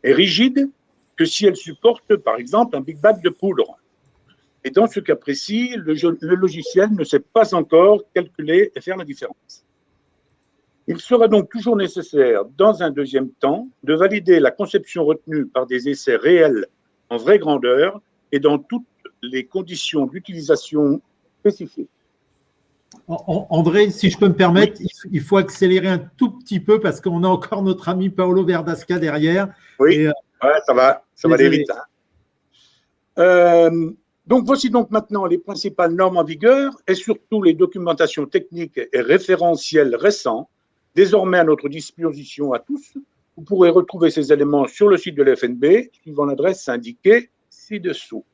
et rigide que si elle supporte, par exemple, un big bag de poudre. Et dans ce cas précis, le logiciel ne sait pas encore calculer et faire la différence. Il sera donc toujours nécessaire, dans un deuxième temps, de valider la conception retenue par des essais réels en vraie grandeur et dans toutes les conditions d'utilisation spécifiques. André, si je peux me permettre, oui. Il faut accélérer un tout petit peu parce qu'on a encore notre ami Paolo Verdasca derrière. Oui, et, ça va aller vite. Donc, voici donc maintenant les principales normes en vigueur et surtout les documentations techniques et référentiels récents, désormais à notre disposition à tous. Vous pourrez retrouver ces éléments sur le site de l'FNB, suivant l'adresse indiquée ci-dessous.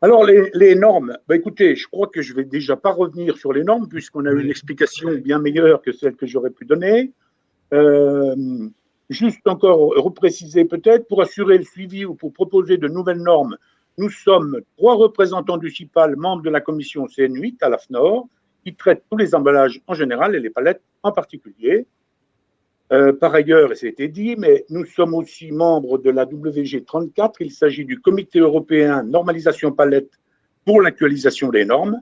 Alors, les normes, écoutez, je crois que je ne vais déjà pas revenir sur les normes puisqu'on a eu une explication bien meilleure que celle que j'aurais pu donner. Juste encore repréciser peut-être, pour assurer le suivi ou pour proposer de nouvelles normes, nous sommes 3 représentants du CIPAL, membres de la commission CN8 à l'AFNOR, qui traite tous les emballages en général et les palettes en particulier. Par ailleurs, et ça a été dit, mais nous sommes aussi membres de la WG34. Il s'agit du Comité européen normalisation palette pour l'actualisation des normes.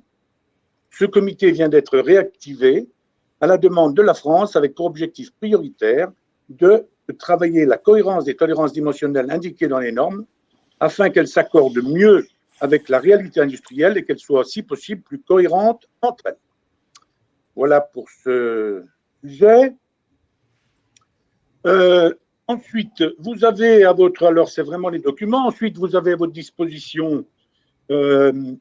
Ce comité vient d'être réactivé à la demande de la France avec pour objectif prioritaire de travailler la cohérence des tolérances dimensionnelles indiquées dans les normes afin qu'elles s'accordent mieux avec la réalité industrielle et qu'elles soient, si possible, plus cohérentes entre elles. Voilà pour ce sujet. Ensuite, vous avez à votre, alors c'est vraiment les documents, ensuite vous avez à votre disposition le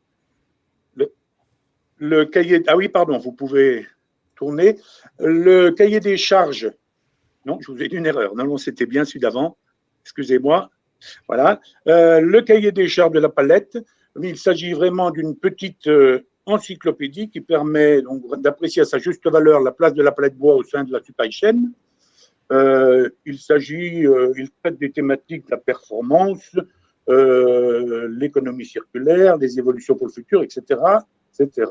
cahier, ah oui, pardon, vous pouvez tourner, le cahier des charges, non, je vous ai dit une erreur, non, c'était bien celui d'avant, excusez-moi, voilà, le cahier des charges de la palette, il s'agit vraiment d'une petite encyclopédie qui permet d'apprécier à sa juste valeur la place de la palette bois au sein de la supply chain. Il traite des thématiques de la performance, l'économie circulaire, les évolutions pour le futur, etc., etc.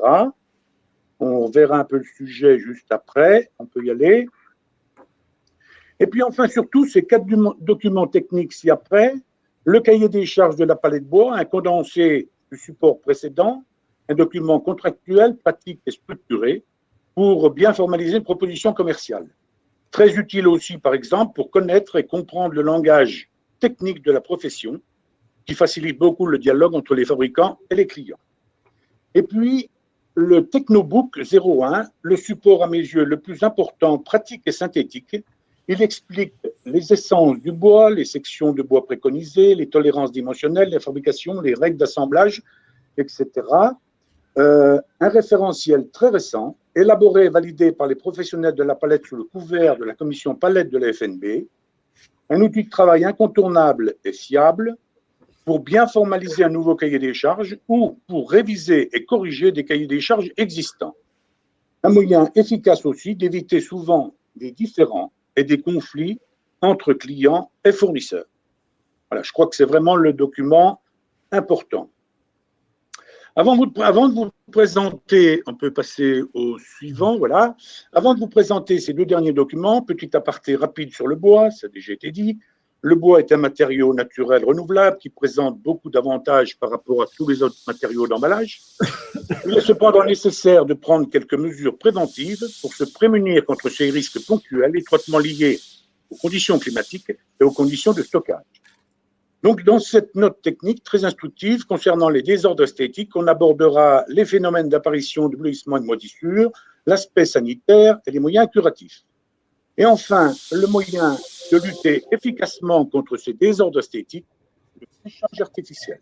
On verra un peu le sujet juste après, on peut y aller. Et puis enfin, surtout, ces 4 documents techniques ci-après, le cahier des charges de la palette bois, un condensé du support précédent, un document contractuel, pratique et structuré pour bien formaliser une proposition commerciale. Très utile aussi, par exemple, pour connaître et comprendre le langage technique de la profession, qui facilite beaucoup le dialogue entre les fabricants et les clients. Et puis, le Technobook 01, le support à mes yeux le plus important, pratique et synthétique. Il explique les essences du bois, les sections de bois préconisées, les tolérances dimensionnelles, la fabrication, les règles d'assemblage, etc. Un référentiel très récent, élaboré et validé par les professionnels de la palette sous le couvert de la commission palette de la FNB, un outil de travail incontournable et fiable pour bien formaliser un nouveau cahier des charges ou pour réviser et corriger des cahiers des charges existants. Un moyen efficace aussi d'éviter souvent des différends et des conflits entre clients et fournisseurs. Voilà, je crois que c'est vraiment le document important. Avant de vous présenter, on peut passer au suivant, voilà. Avant de vous présenter ces 2 derniers documents, petit aparté rapide sur le bois, ça a déjà été dit. Le bois est un matériau naturel renouvelable qui présente beaucoup d'avantages par rapport à tous les autres matériaux d'emballage. Il est cependant nécessaire de prendre quelques mesures préventives pour se prémunir contre ces risques ponctuels étroitement liés aux conditions climatiques et aux conditions de stockage. Donc, dans cette note technique très instructive concernant les désordres esthétiques, on abordera les phénomènes d'apparition de bleuissement et de moisissure, l'aspect sanitaire et les moyens curatifs. Et enfin, le moyen de lutter efficacement contre ces désordres esthétiques, le séchage artificiel.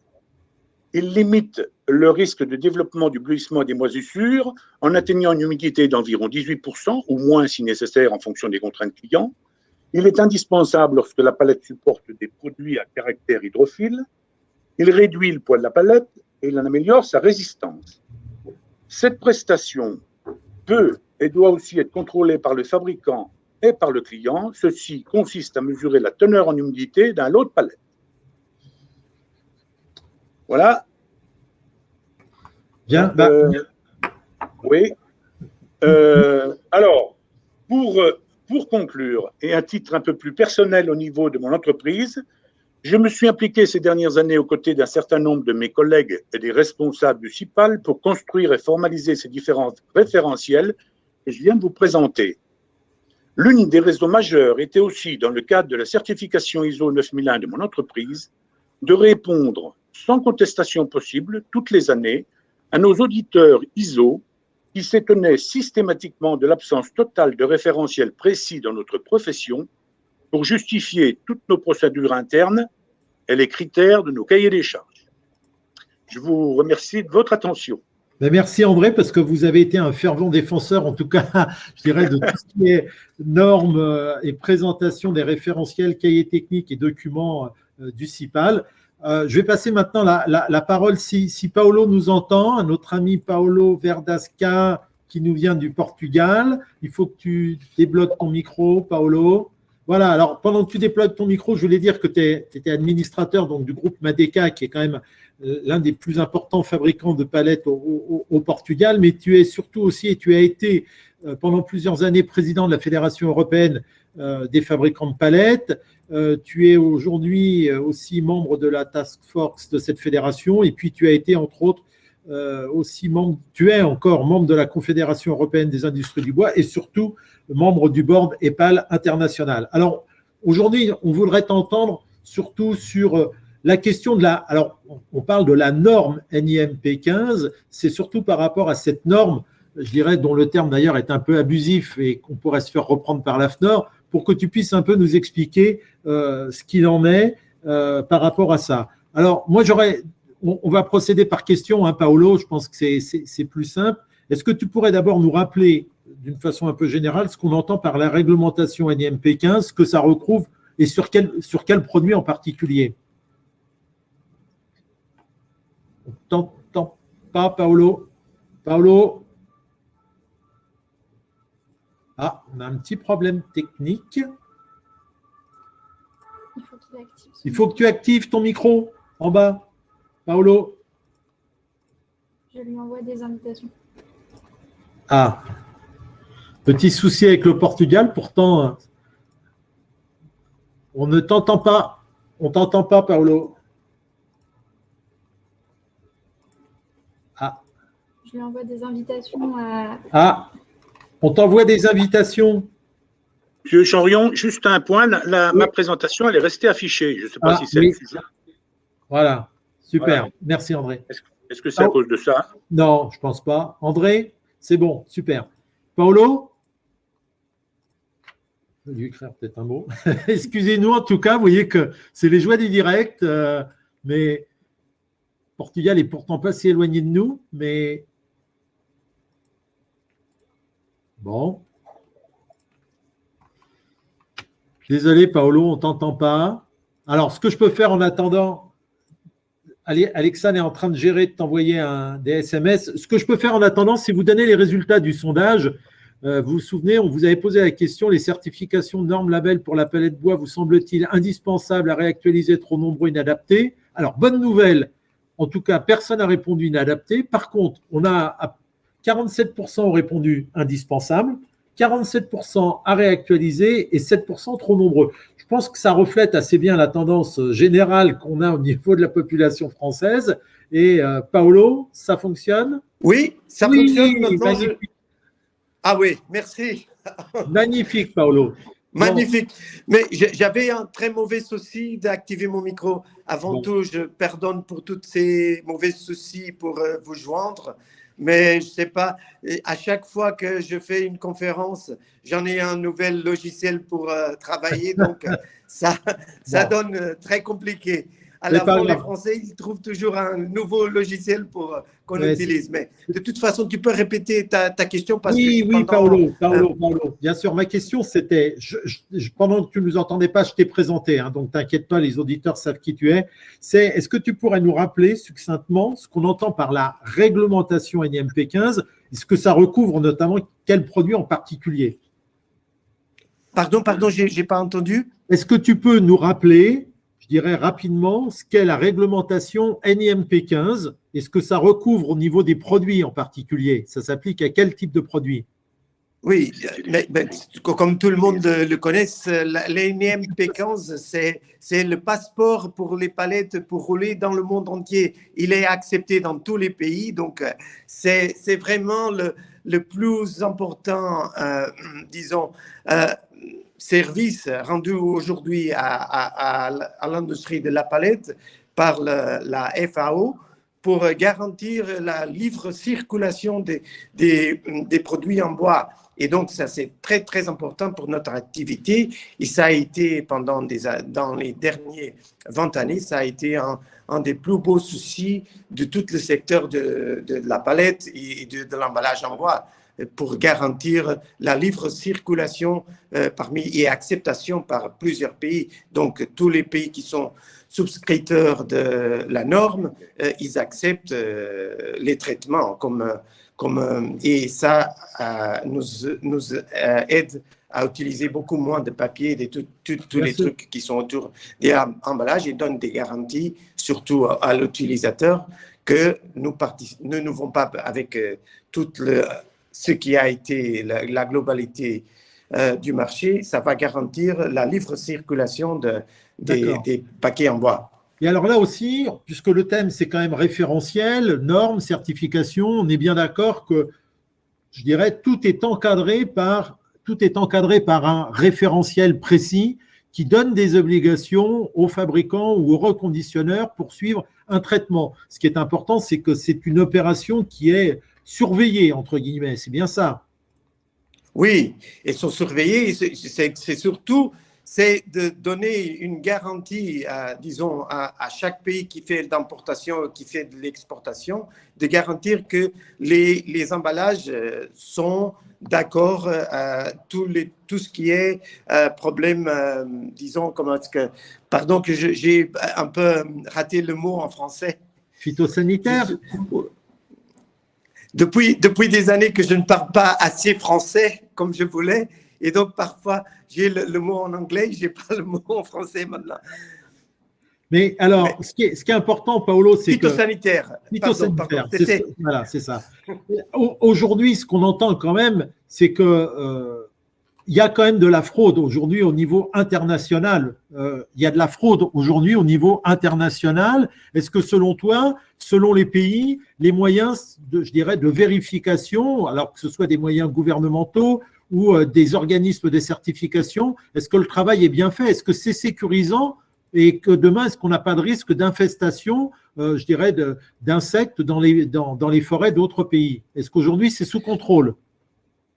Il limite le risque de développement du bleuissement et des moisissures en atteignant une humidité d'environ 18% ou moins si nécessaire en fonction des contraintes clients. Il est indispensable lorsque la palette supporte des produits à caractère hydrophile. Il réduit le poids de la palette et il en améliore sa résistance. Cette prestation peut et doit aussi être contrôlée par le fabricant et par le client. Ceci consiste à mesurer la teneur en humidité d'un lot de palette. Voilà. Bien. Oui. Alors, pour conclure, et à titre un peu plus personnel au niveau de mon entreprise, je me suis impliqué ces dernières années aux côtés d'un certain nombre de mes collègues et des responsables du CIPAL pour construire et formaliser ces différents référentiels que je viens de vous présenter. L'une des raisons majeures était aussi, dans le cadre de la certification ISO 9001 de mon entreprise, de répondre sans contestation possible, toutes les années, à nos auditeurs ISO qui s'étonnaient systématiquement de l'absence totale de référentiels précis dans notre profession pour justifier toutes nos procédures internes et les critères de nos cahiers des charges. Je vous remercie de votre attention. Merci André, parce que vous avez été un fervent défenseur, en tout cas, je dirais, de tout ce qui est normes et présentation des référentiels, cahiers techniques et documents du CIPAL. Je vais passer maintenant la parole, si Paolo nous entend, notre ami Paolo Verdasca, qui nous vient du Portugal. Il faut que tu débloques ton micro, Paolo. Voilà, alors pendant que tu déploies ton micro, je voulais dire que tu étais administrateur donc, du groupe Madeca, qui est quand même l'un des plus importants fabricants de palettes au Portugal, mais tu es surtout aussi, et tu as été pendant plusieurs années président de la Fédération européenne des fabricants de palettes. Tu es aujourd'hui aussi membre de la task force de cette fédération, et puis tu as été entre autres aussi membre, tu es encore membre de la Confédération européenne des industries du bois et surtout membre du board EPAL international. Alors aujourd'hui, on voudrait t'entendre surtout sur la question de la… Alors, on parle de la norme NIMP 15, c'est surtout par rapport à cette norme, je dirais, dont le terme d'ailleurs est un peu abusif et qu'on pourrait se faire reprendre par l'AFNOR, pour que tu puisses un peu nous expliquer ce qu'il en est par rapport à ça. Alors, moi, on va procéder par question, hein, Paolo, je pense que c'est plus simple. Est-ce que tu pourrais d'abord nous rappeler, d'une façon un peu générale, ce qu'on entend par la réglementation NIMP 15, ce que ça recouvre et sur quel produit en particulier? On ne t'entend pas, Paolo. Paolo? Ah, on a un petit problème technique. Il faut que tu actives ton micro en bas. Paolo? Je lui envoie des invitations. Ah, petit souci avec le Portugal, pourtant, on ne t'entend pas. On ne t'entend pas, Paolo. Ah. Je lui envoie des invitations à… Ah, on t'envoie des invitations. Monsieur Chanrion, juste un point, Oui. ma présentation, elle est restée affichée. Je ne sais pas si c'est oui. diffusé. Voilà, super. Voilà. Merci, André. Est-ce que c'est à cause de ça? Non, je ne pense pas. André, c'est bon, super. Paolo? Je vais lui écrire peut-être un mot. Excusez-nous, en tout cas, vous voyez que c'est les joies du direct, mais Portugal est pourtant pas si éloigné de nous, mais bon. Désolé, Paolo, on ne t'entend pas. Alors, ce que je peux faire en attendant, Alexandre est en train de gérer, de t'envoyer des SMS. Ce que je peux faire en attendant, c'est vous donner les résultats du sondage. Vous vous souvenez, on vous avait posé la question, les certifications, normes, labels pour la palette bois vous semble-t-il indispensables à réactualiser, trop nombreux, inadaptés? Alors, bonne nouvelle, en tout cas, personne n'a répondu inadapté. Par contre, on a 47% ont répondu indispensable, 47% à réactualiser et 7% trop nombreux. Je pense que ça reflète assez bien la tendance générale qu'on a au niveau de la population française. Et Paolo, ça fonctionne? Oui, ça Oui, fonctionne maintenant. magnifique. Ah oui, merci. Magnifique, Paolo. Magnifique. Mais j'avais un très mauvais souci d'activer mon micro. Avant tout, je pardonne pour tous ces mauvais soucis pour vous joindre. Mais je ne sais pas, à chaque fois que je fais une conférence, j'en ai un nouvel logiciel pour travailler. Donc, ça donne très compliqué. À la fin, les Français, ils trouvent toujours un nouveau logiciel pour qu'on utilise. Mais de toute façon, tu peux répéter ta question parce oui, que Paolo. Bien sûr, ma question, c'était, pendant que tu ne nous entendais pas, je t'ai présenté, hein, donc t'inquiète pas, les auditeurs savent qui tu es. Est-ce que tu pourrais nous rappeler succinctement ce qu'on entend par la réglementation NIMP 15 et ce que ça recouvre notamment, quel produit en particulier? Pardon, je n'ai pas entendu. Est-ce que tu peux nous rappeler, je dirais rapidement, ce qu'est la réglementation NIMP 15 et ce que ça recouvre au niveau des produits en particulier? Ça s'applique à quel type de produit? Oui, mais comme tout le monde le connaît, l'NIMP 15, c'est le passeport pour les palettes pour rouler dans le monde entier. Il est accepté dans tous les pays, donc c'est vraiment le plus important, disons, service rendu aujourd'hui à l'industrie de la palette par la FAO pour garantir la libre circulation des produits en bois. Et donc, ça, c'est très, très important pour notre activité. Et ça a été, dans les dernières 20 années, ça a été un des plus beaux soucis de tout le secteur de la palette et de l'emballage en bois, pour garantir la libre circulation et acceptation par plusieurs pays. Donc, tous les pays qui sont souscripteurs de la norme, ils acceptent les traitements et ça nous aide à utiliser beaucoup moins de papier, de tous Bien les sûr. trucs qui sont autour des emballages et donne des garanties, surtout à l'utilisateur, que nous ne vont pas avec ce qui a été la globalité du marché. Ça va garantir la libre circulation D'accord. des paquets en bois. Et alors là aussi, puisque le thème c'est quand même référentiel, normes, certification, on est bien d'accord que, je dirais, tout est encadré par un référentiel précis qui donne des obligations aux fabricants ou aux reconditionneurs pour suivre un traitement. Ce qui est important, c'est que c'est une opération qui est surveillée, entre guillemets. C'est bien ça. Oui, ils sont surveillés. C'est surtout de donner une garantie, disons, à chaque pays qui fait d'importation, qui fait de l'exportation, de garantir que les emballages sont d'accord, tout ce qui est problème, disons, pardon que j'ai un peu raté le mot en français. Phytosanitaire. Depuis des années que je ne parle pas assez français comme je voulais, et donc parfois j'ai le mot en anglais, je n'ai pas le mot en français maintenant. Mais alors, ce qui est important, Paolo, c'est que… Phytosanitaire. Phytosanitaire, Pardon. voilà, c'est ça. Aujourd'hui, ce qu'on entend quand même, c'est que il y a quand même de la fraude aujourd'hui au niveau international. Il y a de la fraude aujourd'hui au niveau international. Est-ce que selon toi, selon les pays, les moyens, je dirais, de vérification, alors que ce soit des moyens gouvernementaux ou des organismes de certification, est-ce que le travail est bien fait? Est-ce que c'est sécurisant? Et que demain, est-ce qu'on n'a pas de risque d'infestation, je dirais, d'insectes dans les forêts d'autres pays? Est-ce qu'aujourd'hui, c'est sous contrôle?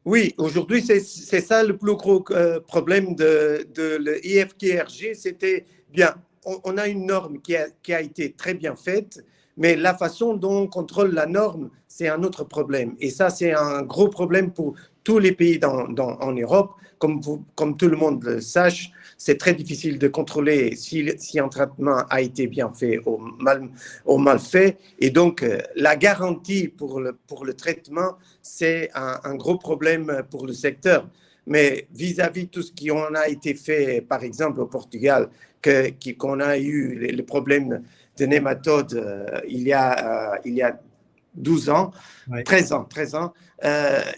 Oui, aujourd'hui, c'est ça le plus gros problème de l'IFTRG. C'était bien, on a une norme qui a été très bien faite, mais la façon dont on contrôle la norme, c'est un autre problème. Et ça, c'est un gros problème pour tous les pays en Europe. Comme tout le monde le sache, c'est très difficile de contrôler si un traitement a été bien fait ou mal fait. Et donc, la garantie pour le traitement, c'est un gros problème pour le secteur. Mais vis-à-vis de tout ce qui en a été fait, par exemple au Portugal, qu'on a eu les problèmes de nématodes il y a 12 ans, Ouais. 13 ans.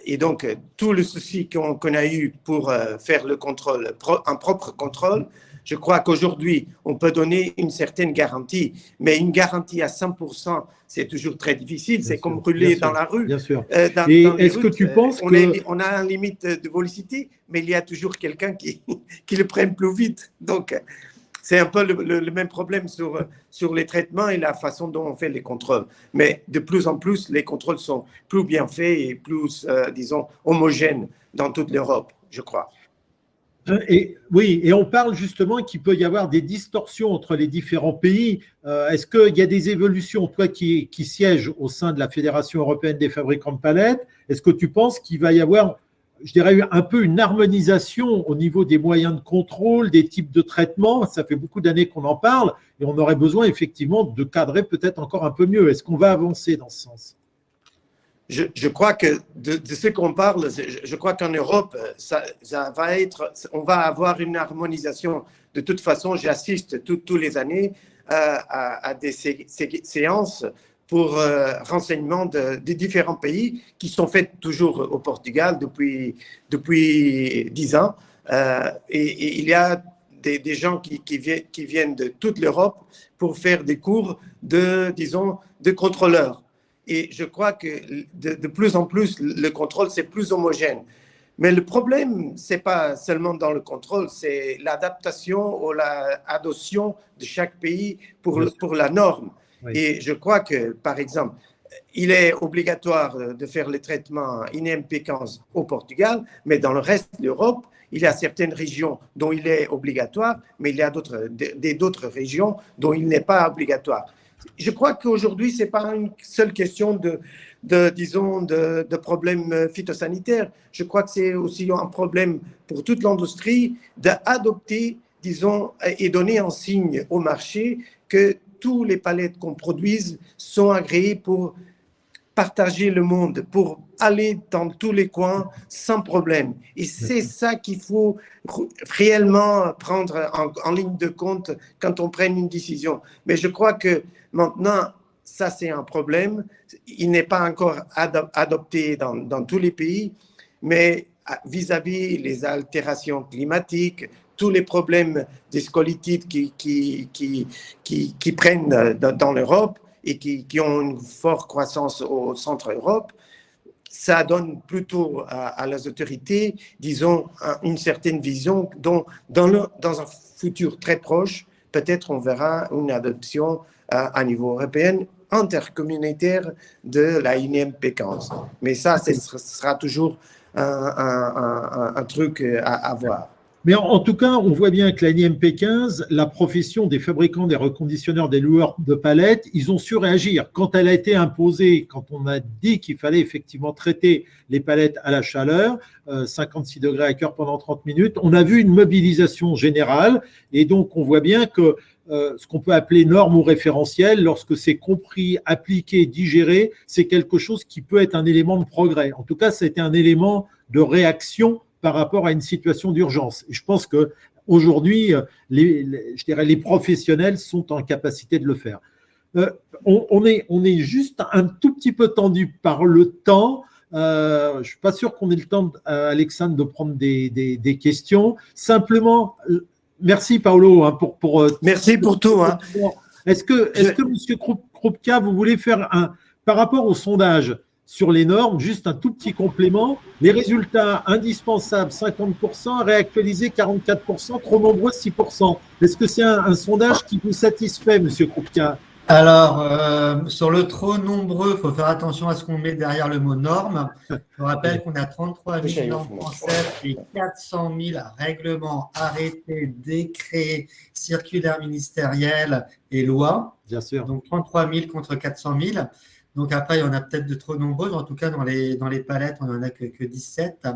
Et donc, tout le souci qu'on a eu pour faire le contrôle, un propre contrôle, je crois qu'aujourd'hui, on peut donner une certaine garantie, mais une garantie à 100%, c'est toujours très difficile. C'est comme rouler dans la rue. Bien sûr. Dans Et les est-ce que tu penses on a une limite de vélocité, mais il y a toujours quelqu'un qui le prenne plus vite. Donc, c'est un peu le même problème sur les traitements et la façon dont on fait les contrôles. Mais de plus en plus, les contrôles sont plus bien faits et plus, disons, homogènes dans toute l'Europe, je crois. Oui, et on parle justement qu'il peut y avoir des distorsions entre les différents pays. Est-ce qu'il y a des évolutions, toi qui sièges au sein de la Fédération européenne des fabricants de palettes, est-ce que tu penses qu'il va y avoir, je dirais, un peu une harmonisation au niveau des moyens de contrôle, des types de traitement? Ça fait beaucoup d'années qu'on en parle et on aurait besoin effectivement de cadrer peut-être encore un peu mieux. Est-ce qu'on va avancer dans ce sens? Je crois que de ce qu'on parle, je crois qu'en Europe, on va avoir une harmonisation. De toute façon, j'assiste tous les années à des séances pour renseignement des différents pays qui sont faites toujours au Portugal depuis 10 ans. Et il y a des gens qui viennent de toute l'Europe pour faire des cours de contrôleurs. Et je crois que de plus en plus, le contrôle, c'est plus homogène. Mais le problème, ce n'est pas seulement dans le contrôle, c'est l'adaptation ou l'adoption de chaque pays pour la norme. Oui. Et je crois que, par exemple, il est obligatoire de faire le traitement INEMP15 au Portugal, mais dans le reste de l'Europe, il y a certaines régions dont il est obligatoire, mais il y a d'autres régions dont il n'est pas obligatoire. Je crois qu'aujourd'hui, ce n'est pas une seule question de problèmes phytosanitaires. Je crois que c'est aussi un problème pour toute l'industrie d'adopter, et donner un signe au marché que tous les palettes qu'on produise sont agréées pour partager le monde, pour aller dans tous les coins sans problème. Et c'est ça qu'il faut réellement prendre en ligne de compte quand on prend une décision. Mais je crois que maintenant, ça c'est un problème. Il n'est pas encore adopté dans tous les pays, mais vis-à-vis les altérations climatiques, tous les problèmes des scolytides qui prennent dans l'Europe et qui ont une forte croissance au centre-Europe, ça donne plutôt à les autorités, disons, une certaine vision dont dans un futur très proche, peut-être on verra une adoption à niveau européen, intercommunautaire de la INEM-P15. Mais ça, ce sera toujours un truc à voir. Mais en tout cas, on voit bien que la NIMP15, la profession des fabricants, des reconditionneurs, des loueurs de palettes, ils ont su réagir. Quand elle a été imposée, quand on a dit qu'il fallait effectivement traiter les palettes à la chaleur, 56 degrés à cœur pendant 30 minutes, on a vu une mobilisation générale. Et donc, on voit bien que ce qu'on peut appeler norme ou référentiel, lorsque c'est compris, appliqué, digéré, c'est quelque chose qui peut être un élément de progrès. En tout cas, c'était un élément de réaction par rapport à une situation d'urgence. Et je pense qu'aujourd'hui, les professionnels sont en capacité de le faire. On est juste un tout petit peu tendu par le temps. Je ne suis pas sûr qu'on ait le temps, Alexandre, de prendre des questions. Simplement, merci Paolo. Merci pour tout. Est-ce que M. Krupka, vous voulez faire par rapport au sondage sur les normes, juste un tout petit complément, les résultats indispensables 50%, réactualisés 44%, trop nombreux 6%. Est-ce que c'est un sondage qui vous satisfait, M. Krupka? Alors, sur le trop nombreux, il faut faire attention à ce qu'on met derrière le mot norme. Je rappelle qu'on a 33 000 normes françaises et 400 000 règlements, arrêtés, décrets, circulaires ministériels et lois. Bien sûr. Donc 33 000 contre 400 000. Donc après, il y en a peut-être de trop nombreuses. En tout cas, dans les palettes, on n'en a que 17.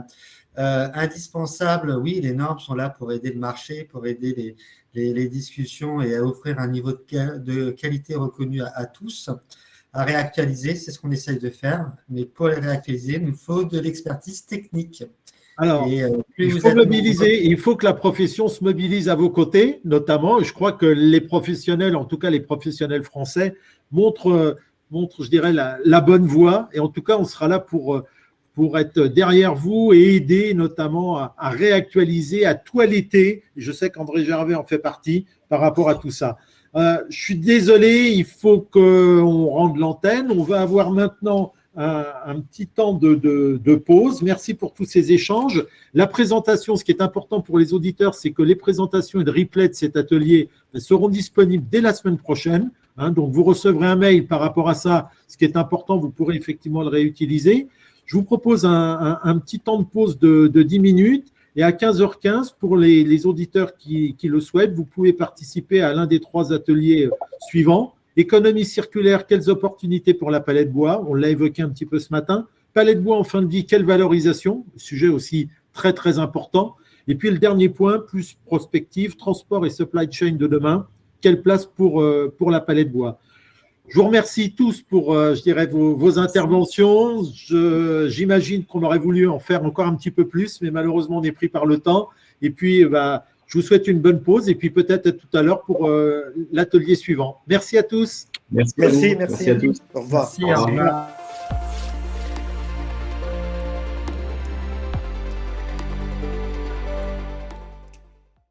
Indispensable, oui, les normes sont là pour aider le marché, pour aider les discussions et à offrir un niveau de qualité reconnu à tous. À réactualiser, c'est ce qu'on essaye de faire. Mais pour les réactualiser, il nous faut de l'expertise technique. Alors, il faut mobiliser, il faut que la profession se mobilise à vos côtés, notamment. Je crois que les professionnels, en tout cas les professionnels français, montrent, je dirais, la bonne voie. Et en tout cas, on sera là pour être derrière vous et aider notamment à réactualiser, à toiletter. Je sais qu'André Gervais en fait partie par rapport à tout ça. Je suis désolé, il faut qu'on rende l'antenne. On va avoir maintenant un petit temps de pause. Merci pour tous ces échanges. La présentation, ce qui est important pour les auditeurs, c'est que les présentations et le replay de cet atelier seront disponibles dès la semaine prochaine. Donc, vous recevrez un mail par rapport à ça. Ce qui est important, vous pourrez effectivement le réutiliser. Je vous propose un petit temps de pause de 10 minutes. Et à 15h15, pour les auditeurs qui le souhaitent, vous pouvez participer à l'un des 3 ateliers suivants. Économie circulaire, quelles opportunités pour la palette bois? On l'a évoqué un petit peu ce matin. Palette bois en fin de vie, quelle valorisation? Sujet aussi très, très important. Et puis, le dernier point, plus prospective, transport et supply chain de demain. Quelle place pour la palette bois? Je vous remercie tous pour, je dirais, vos interventions. J'imagine qu'on aurait voulu en faire encore un petit peu plus, mais malheureusement, on est pris par le temps. Et puis, je vous souhaite une bonne pause et puis peut-être à tout à l'heure pour l'atelier suivant. Merci à tous. Merci à tous. Au revoir. Merci, au revoir.